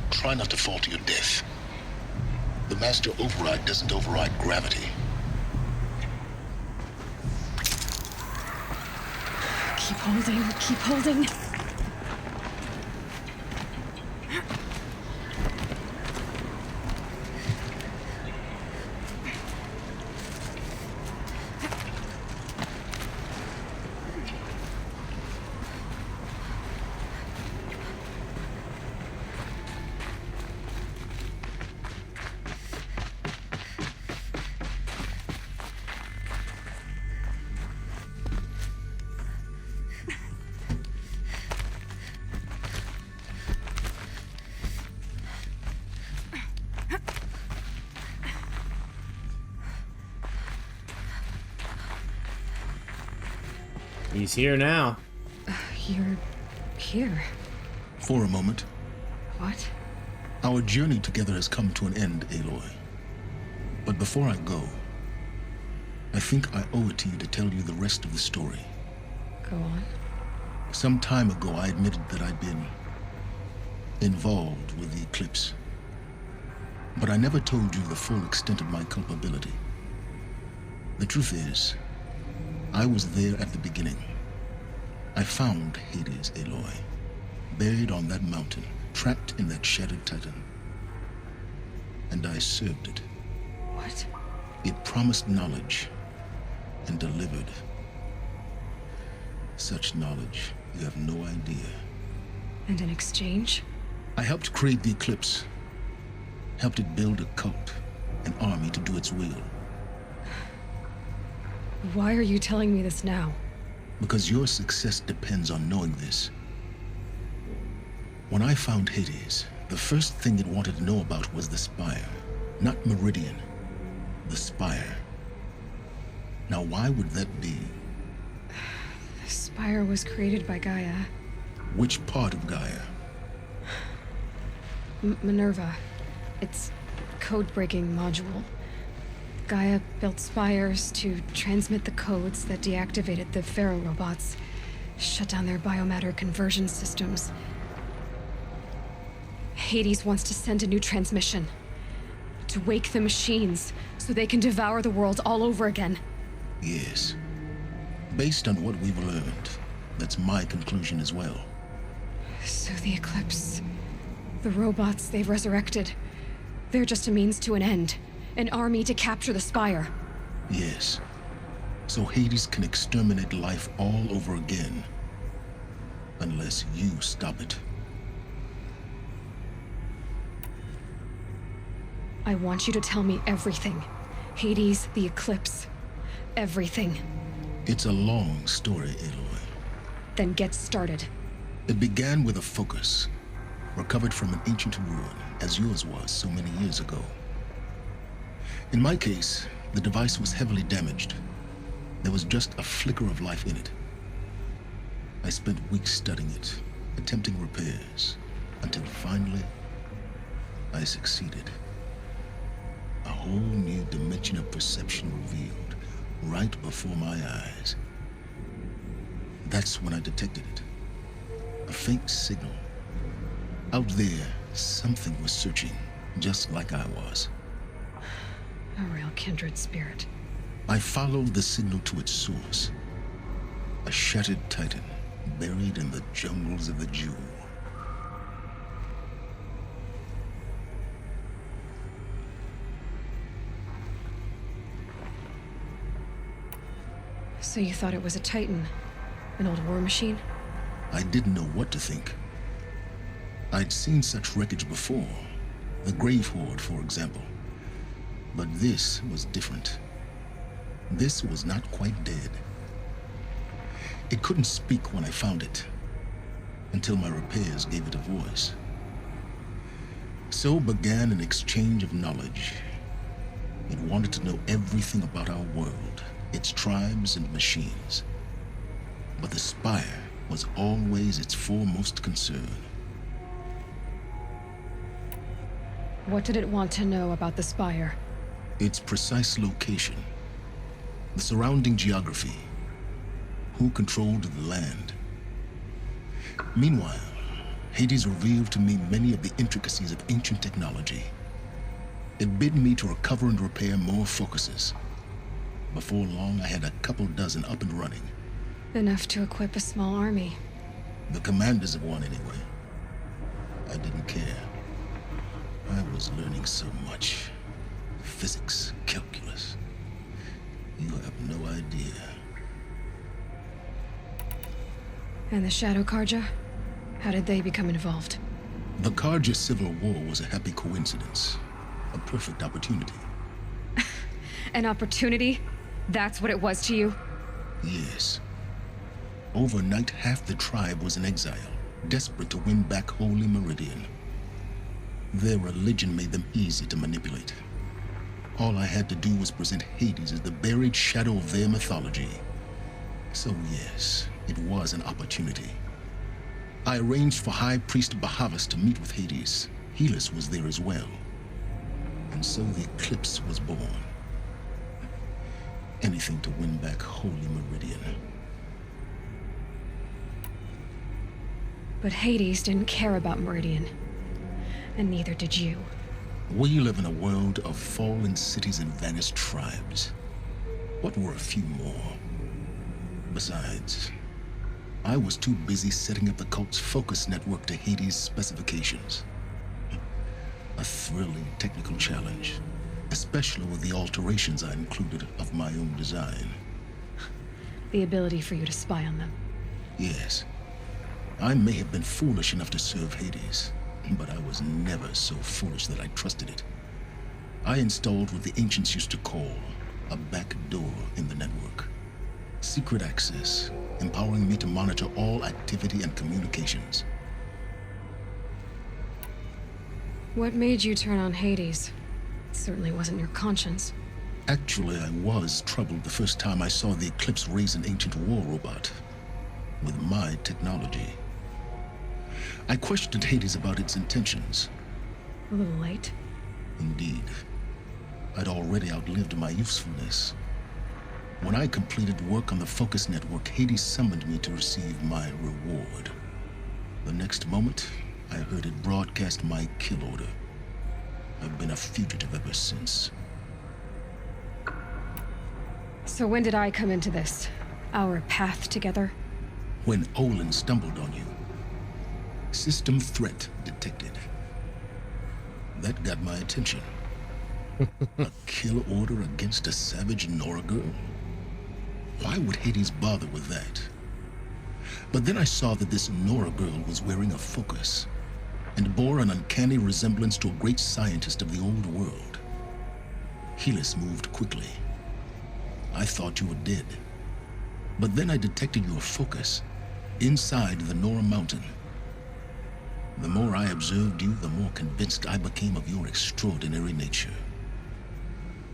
Try not to fall to your death. The Master Override doesn't override gravity. Keep holding, keep holding. He's here now. You're here. For a moment, What? our journey together has come to an end, Aloy. But before I go, I think I owe it to you to tell you the rest of the story. Go on. Some time ago, I admitted that I'd been involved with the Eclipse. But I never told you the full extent of my culpability. The truth is, I was there at the beginning. I found Hades, Aloy, buried on that mountain, trapped in that shattered titan. And I served it. What? It promised knowledge and delivered. Such knowledge, you have no idea. And in exchange? I helped create the Eclipse. Helped it build a cult, an army to do its will. Why are you telling me this now? Because your success depends on knowing this. When I found Hades, the first thing it wanted to know about was the Spire. Not Meridian. The Spire. Now why would that be? The Spire was created by Gaia. Which part of Gaia? Minerva. It's code-breaking module. Gaia built spires to transmit the codes that deactivated the Pharaoh robots, shut down their biomatter conversion systems. Hades wants to send a new transmission. To wake the machines, so they can devour the world all over again. Yes. Based on what we've learned, that's my conclusion as well. So the Eclipse, the robots they've resurrected, they're just a means to an end. An army to capture the Spire. Yes. So Hades can exterminate life all over again. Unless you stop it. I want you to tell me everything. Hades, the Eclipse, everything. It's a long story, Aloy. Then get started. It began with a focus, recovered from an ancient ruin, as yours was so many years ago. In my case, the device was heavily damaged. There was just a flicker of life in it. I spent weeks studying it, attempting repairs, until finally, I succeeded. A whole new dimension of perception revealed, right before my eyes. That's when I detected it. A faint signal. Out there, something was searching, just like I was. A real kindred spirit. I followed the signal to its source. A shattered titan, buried in the jungles of the Jewel. So you thought it was a titan? An old war machine? I didn't know what to think. I'd seen such wreckage before. The Grave Horde, for example. But this was different. This was not quite dead. It couldn't speak when I found it, until my repairs gave it a voice. So began an exchange of knowledge. It wanted to know everything about our world, its tribes and machines. But the Spire was always its foremost concern. What did it want to know about the Spire? Its precise location, the surrounding geography, who controlled the land. Meanwhile, Hades revealed to me many of the intricacies of ancient technology. It bid me to recover and repair more focuses. Before long, I had a couple dozen up and running. Enough to equip a small army. The commanders of one, anyway. I didn't care. I was learning so much. Physics, calculus. You have no idea. And the Shadow Carja? How did they become involved? The Carja Civil War was a happy coincidence. A perfect opportunity. An opportunity? That's what it was to you? Yes. Overnight, half the tribe was in exile, desperate to win back Holy Meridian. Their religion made them easy to manipulate. All I had to do was present Hades as the buried shadow of their mythology. So yes, it was an opportunity. I arranged for High Priest Bahavas to meet with Hades. Helis was there as well. And so the Eclipse was born. Anything to win back Holy Meridian. But Hades didn't care about Meridian. And neither did you. We live in a world of fallen cities and vanished tribes. What were a few more? Besides, I was too busy setting up the cult's focus network to Hades' specifications. A thrilling technical challenge, especially with the alterations I included of my own design. The ability for you to spy on them. Yes. I may have been foolish enough to serve Hades, but I was never so foolish that I trusted it. I installed what the ancients used to call a back door in the network. Secret access, empowering me to monitor all activity and communications. What made you turn on Hades? It certainly wasn't your conscience. Actually, I was troubled the first time I saw the Eclipse raise an ancient war robot with my technology. I questioned Hades about its intentions. A little late. Indeed. I'd already outlived my usefulness. When I completed work on the Focus Network, Hades summoned me to receive my reward. The next moment, I heard it broadcast my kill order. I've been a fugitive ever since. So when did I come into this? Our path together? When Olin stumbled on you. System threat detected. That got my attention. A kill order against a savage Nora girl? Why would Hades bother with that? But then I saw that this Nora girl was wearing a focus and bore an uncanny resemblance to a great scientist of the old world. Helis moved quickly. I thought you were dead. But then I detected your focus inside the Nora mountain. The more I observed you, the more convinced I became of your extraordinary nature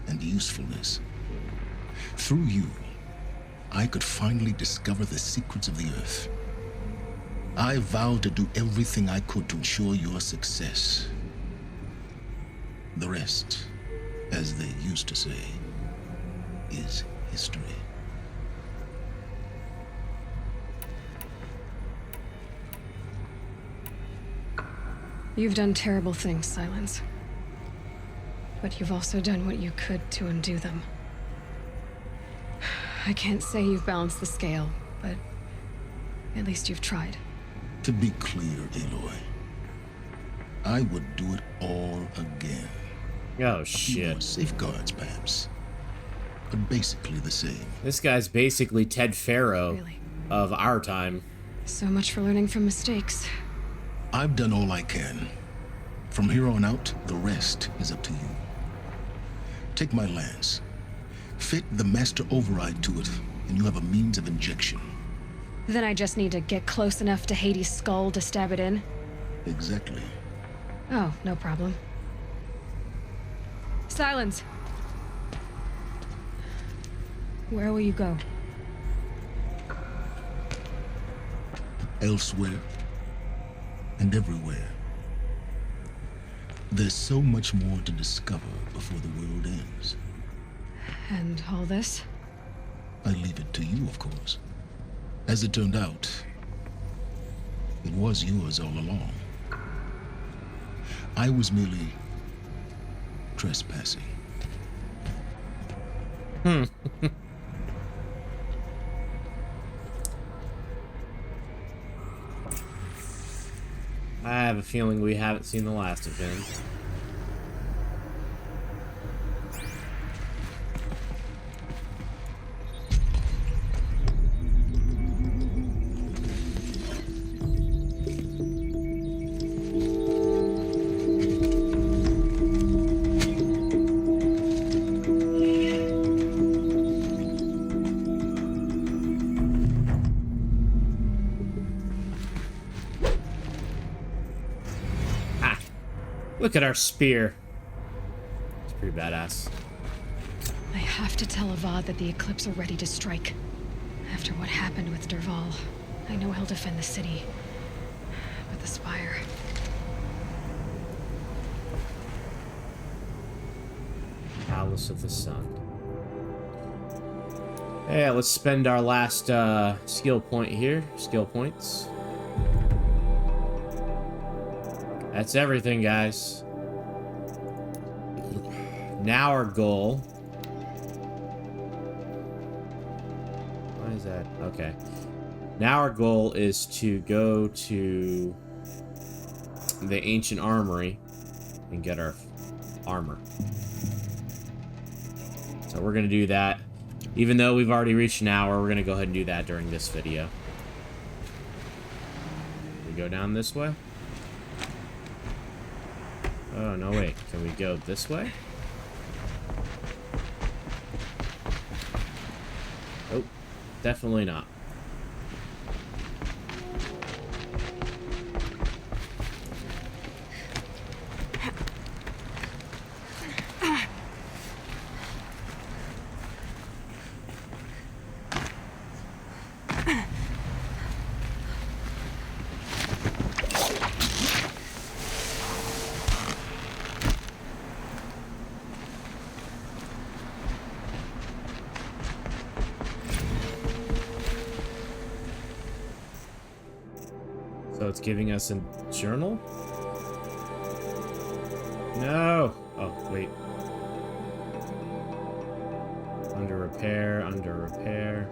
and usefulness. Through you, I could finally discover the secrets of the Earth. I vowed to do everything I could to ensure your success. The rest, as they used to say, is history. You've done terrible things, Silence. But you've also done what you could to undo them. I can't say you've balanced the scale, but at least you've tried. To be clear, Aloy, I would do it all again. Oh, A few shit. more safeguards, perhaps, but basically the same. This guy's basically Ted Faro Really? of our time. So much for learning from mistakes. I've done all I can. From here on out, the rest is up to you. Take my lance. Fit the master override to it, and you have a means of injection. Then I just need to get close enough to Hades' skull to stab it in? Exactly. Oh, no problem. Silence! Where will you go? Elsewhere and everywhere. There's so much more to discover before the world ends. And all this? I leave it to you, of course. As it turned out, it was yours all along. I was merely trespassing. I have a feeling we haven't seen the last of him. Look at our spear. It's pretty badass. I have to tell Avad that the Eclipse are ready to strike. After what happened with Dervahl, I know he'll defend the city. But the Spire... Palace of the Sun. Yeah, let's spend our last skill point here. Skill points. That's everything, guys. Now our goal... Why is that? Okay. Now our goal is to go to the Ancient Armory and get our armor. So we're going to do that. Even though we've already reached an hour, we're going to go ahead and do that during this video. We go down this way? Oh, no, wait. Can we go this way? Oh, definitely not. So it's giving us a journal? No! Oh, wait. Under repair, under repair.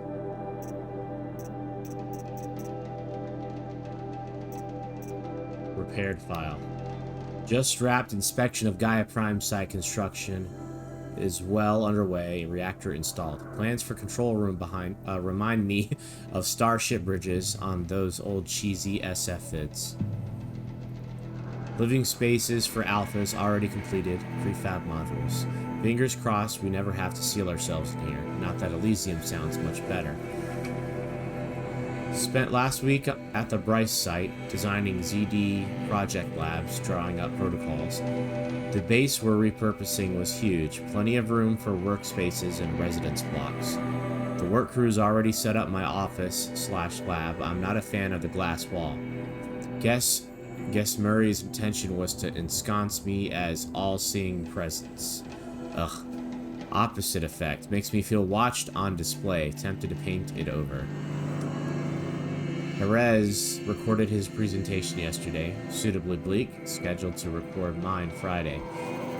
Repaired file. Just wrapped inspection of Gaia Prime site construction is well underway. Reactor installed. Plans for control room behind remind me of Starship bridges on those old cheesy SF vids. Living spaces for alphas already completed. Prefab modules. Fingers crossed we never have to seal ourselves in here. Not that Elysium sounds much better. Spent last week at the Bryce site designing ZD project labs, drawing up protocols. The base we're repurposing was huge, plenty of room for workspaces and residence blocks. The work crew's already set up my office/lab. I'm not a fan of the glass wall. Guess Murray's intention was to ensconce me as all-seeing presence. Ugh. Opposite effect. Makes me feel watched on display, tempted to paint it over. Perez recorded his presentation yesterday, suitably bleak, scheduled to record mine Friday.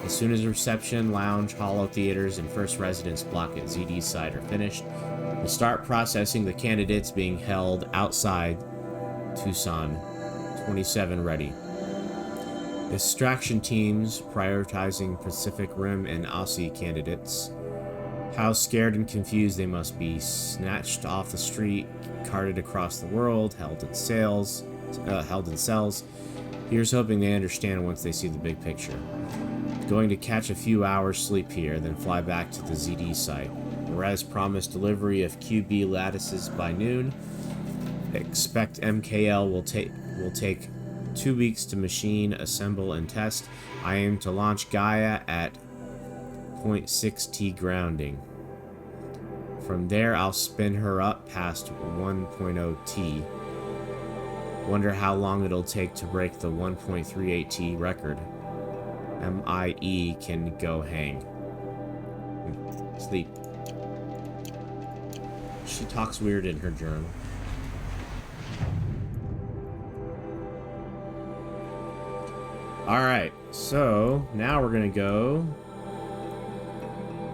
As soon as reception, lounge, holo theaters, and first residence block at ZD's site are finished, we'll start processing the candidates being held outside Tucson, 27 ready. Extraction teams prioritizing Pacific Rim and Aussie candidates. How scared and confused they must be, snatched off the street, carted across the world, held in cells. Here's hoping they understand once they see the big picture. Going to catch a few hours sleep here, then fly back to the ZD site. Perez promised delivery of QB lattices by noon. Expect MKL will take 2 weeks to machine, assemble, and test. I aim to launch Gaia at 0.6 T grounding. From there, I'll spin her up past 1.0 T. Wonder how long it'll take to break the 1.38 T record. MIE can go hang. Sleep. She talks weird in her journal. Alright, so now we're gonna go...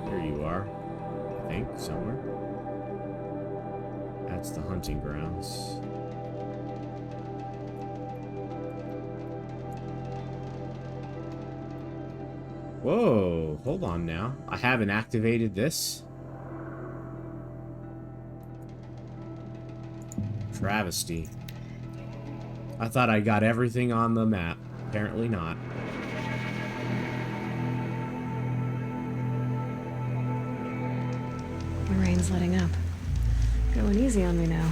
There you are. I think, somewhere. That's the hunting grounds. Whoa, hold on now. I haven't activated this. Travesty. I thought I got everything on the map. Apparently not. The rain's letting up. Going easy on me now.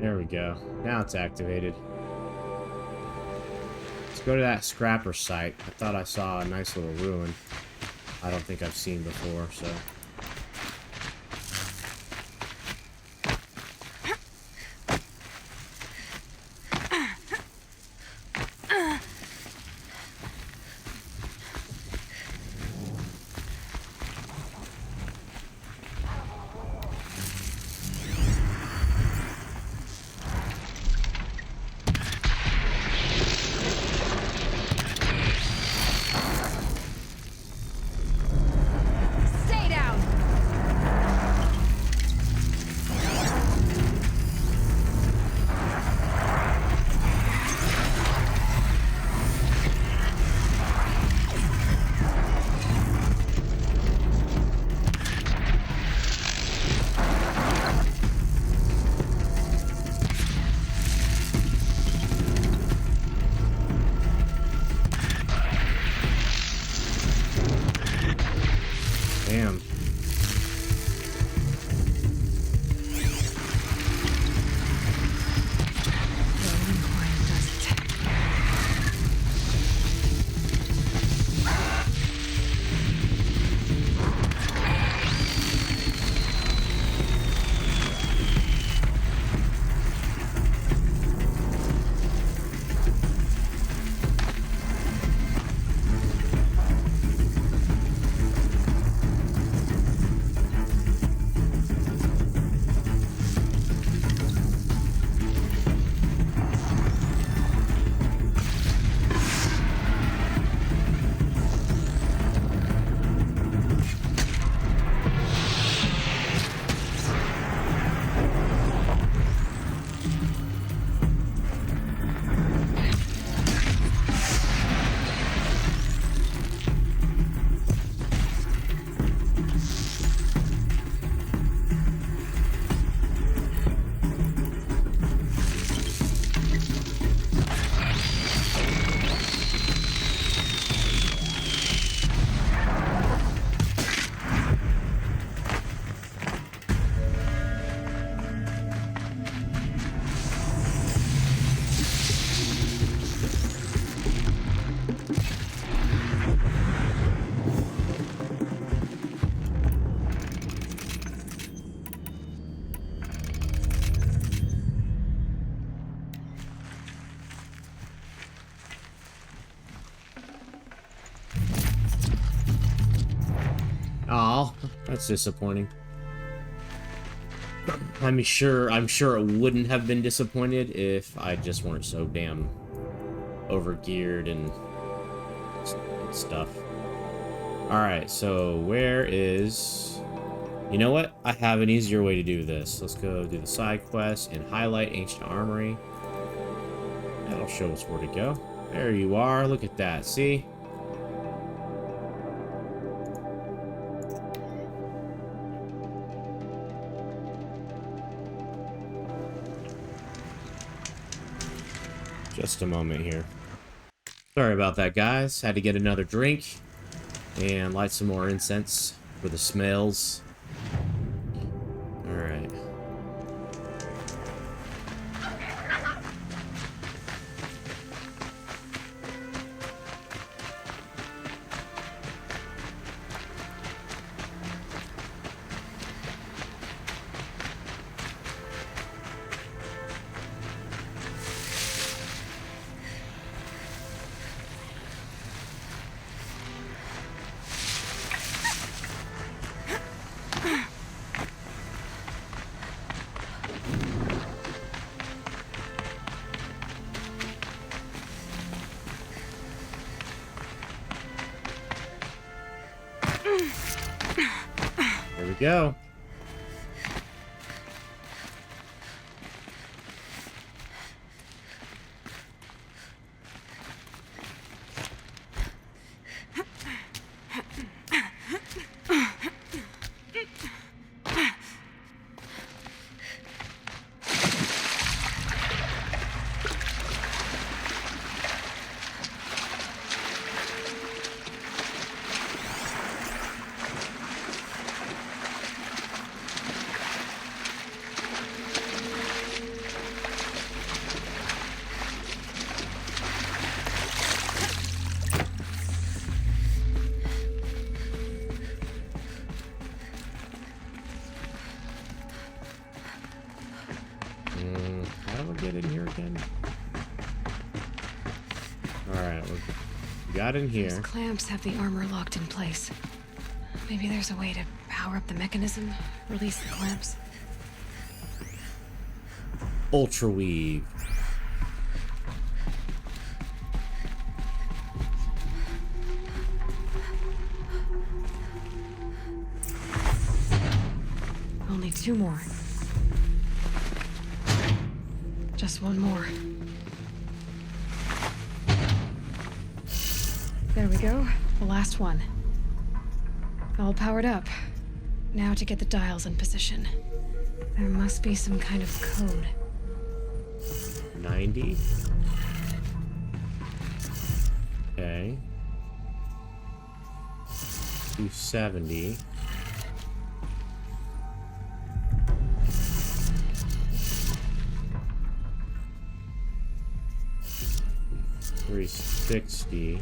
There we go. Now it's activated. Let's go to that scrapper site. I thought I saw a nice little ruin. I don't think I've seen before, so... Stay down! Damn. Rolling quiet does it. Aw, that's disappointing. I'm sure it wouldn't have been disappointed if I just weren't so damn overgeared and stuff. Alright, so where is... You know what? I have an easier way to do this. Let's go do the side quest and highlight Ancient Armory. That'll show us where to go. There you are. Look at that. See? Just a moment here. Sorry about that, guys. Had to get another drink and light some more incense for the smells. Alright. There we go. get in here again? Alright, we got in here. Those clamps have the armor locked in place. Maybe there's a way to power up the mechanism, release the clamps. Ultra Weave. Only 2 more. Just 1 more. There we go. The last one. All powered up. Now to get the dials in position. There must be some kind of code. 90. Okay. 270. 360.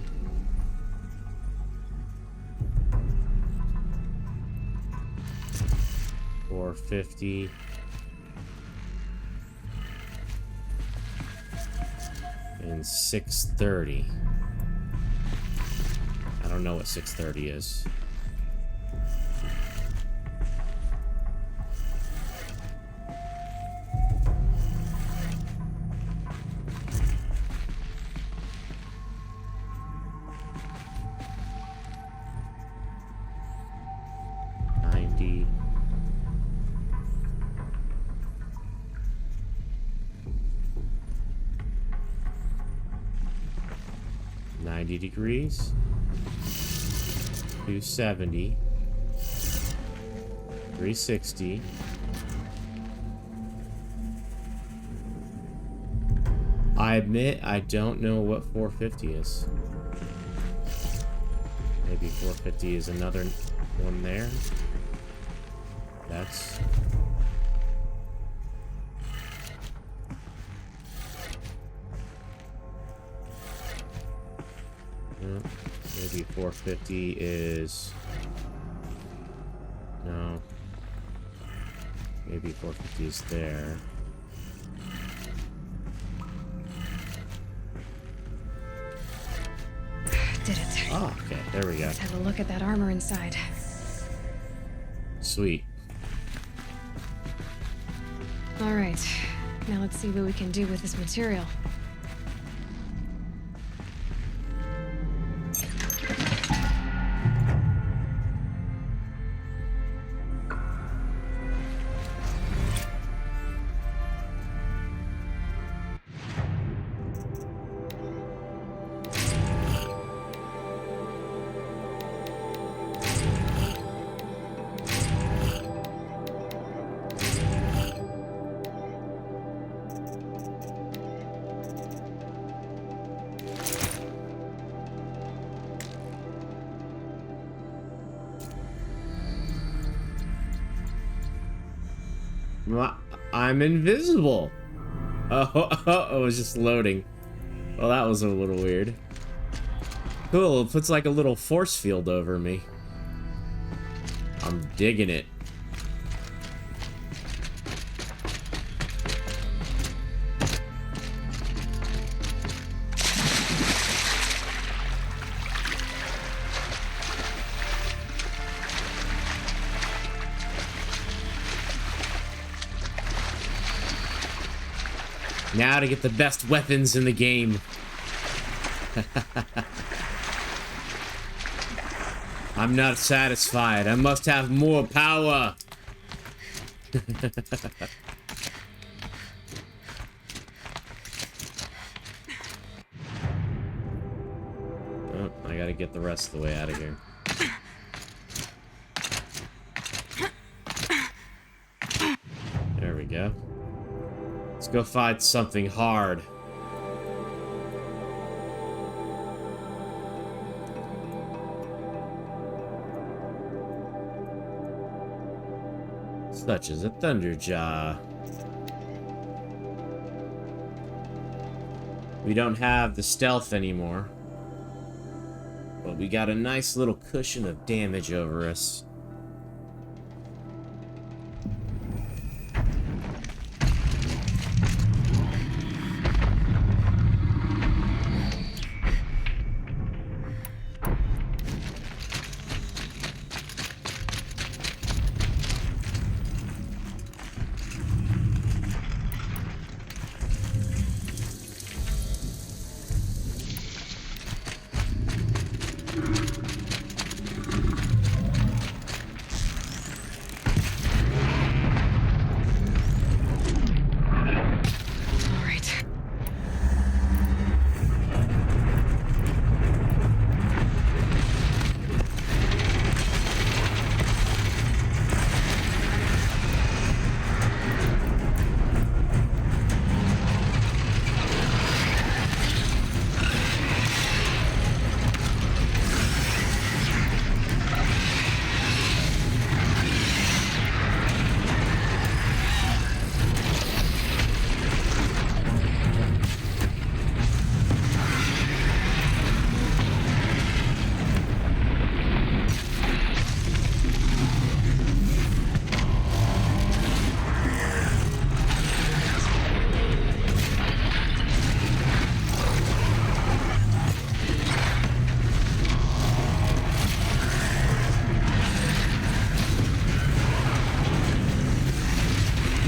450. And 630. I don't know what 630 is. Degrees, 270, 360, I admit I don't know what 450 is. Maybe 450 is another one there. That's... maybe 450 is... no. Maybe 450 is there. Did it. Oh, okay. There we go. Let's have a look at that armor inside. Sweet. All right. Now let's see what we can do with this material. I'm invisible. Oh, it was just loading. Well, that was a little weird. Cool, it puts like a little force field over me. I'm digging it. Now to get the best weapons in the game. I'm not satisfied. I must have more power. Oh, I gotta get the rest of the way out of here. There we go. Let's go find something hard. Such as a Thunderjaw. We don't have the stealth anymore, but we got a nice little cushion of damage over us.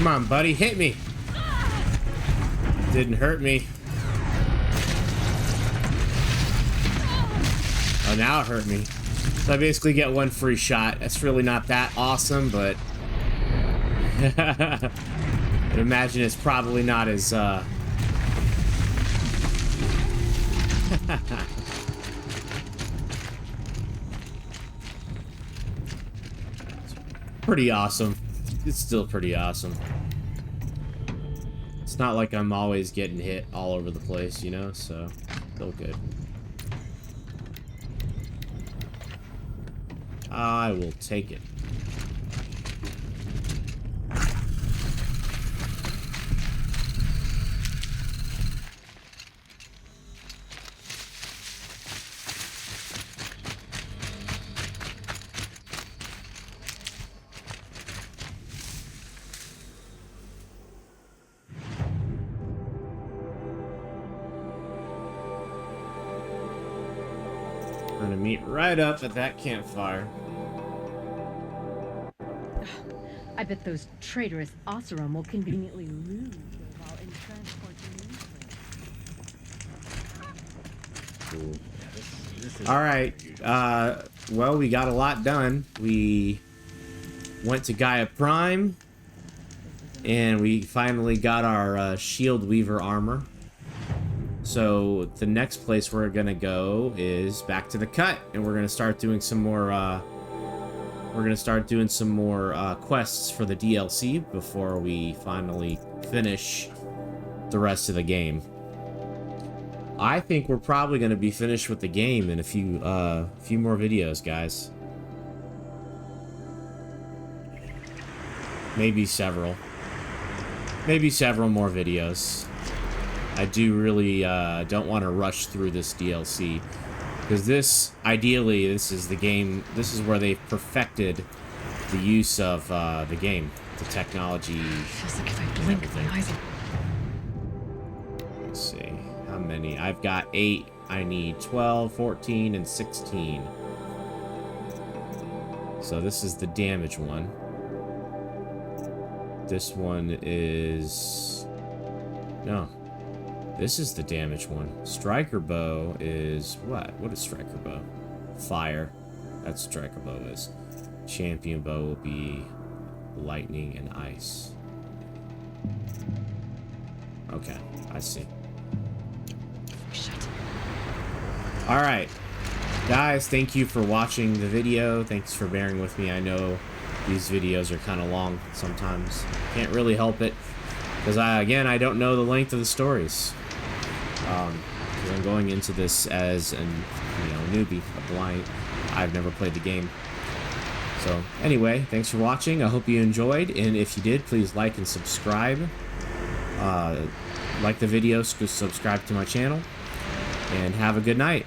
Come on, buddy, hit me. Didn't hurt me. Oh, now it hurt me. So I basically get one free shot. That's really not that awesome, but I imagine it's probably not as pretty awesome. It's still pretty awesome. It's not like I'm always getting hit all over the place, you know, so still good. I will take it. We're gonna meet right up at that campfire. I bet those traitorous Oseram will conveniently lose while in transport. Cool. All right. Well, we got a lot done. We went to Gaia Prime, and we finally got our Shield Weaver armor. So the next place we're gonna go is back to the cut, and we're gonna start doing some more. We're gonna start doing some more quests for the DLC before we finally finish the rest of the game. I think we're probably gonna be finished with the game in a few more videos, guys. Maybe several. Maybe several more videos. I do really don't want to rush through this DLC. Because this, ideally, this is the game, this is where they've perfected the use of the game, the technology. Feels like if I blink, my eyes are... Let's see, how many? I've got 8, I need 12, 14, and 16. So this is the damage one. This one is... No. This is the damage one. Striker bow is what? What is striker bow? Fire. That's what striker bow is. Champion bow will be lightning and ice. Okay, I see. Shit. Alright. Guys, thank you for watching the video. Thanks for bearing with me. I know these videos are kind of long sometimes. Can't really help it. Because again, I don't know the length of the stories. Because I'm going into this as an, newbie, a blind. I've never played the game. So, anyway, thanks for watching. I hope you enjoyed, and if you did, please like and subscribe. Like the video, subscribe to my channel, and have a good night.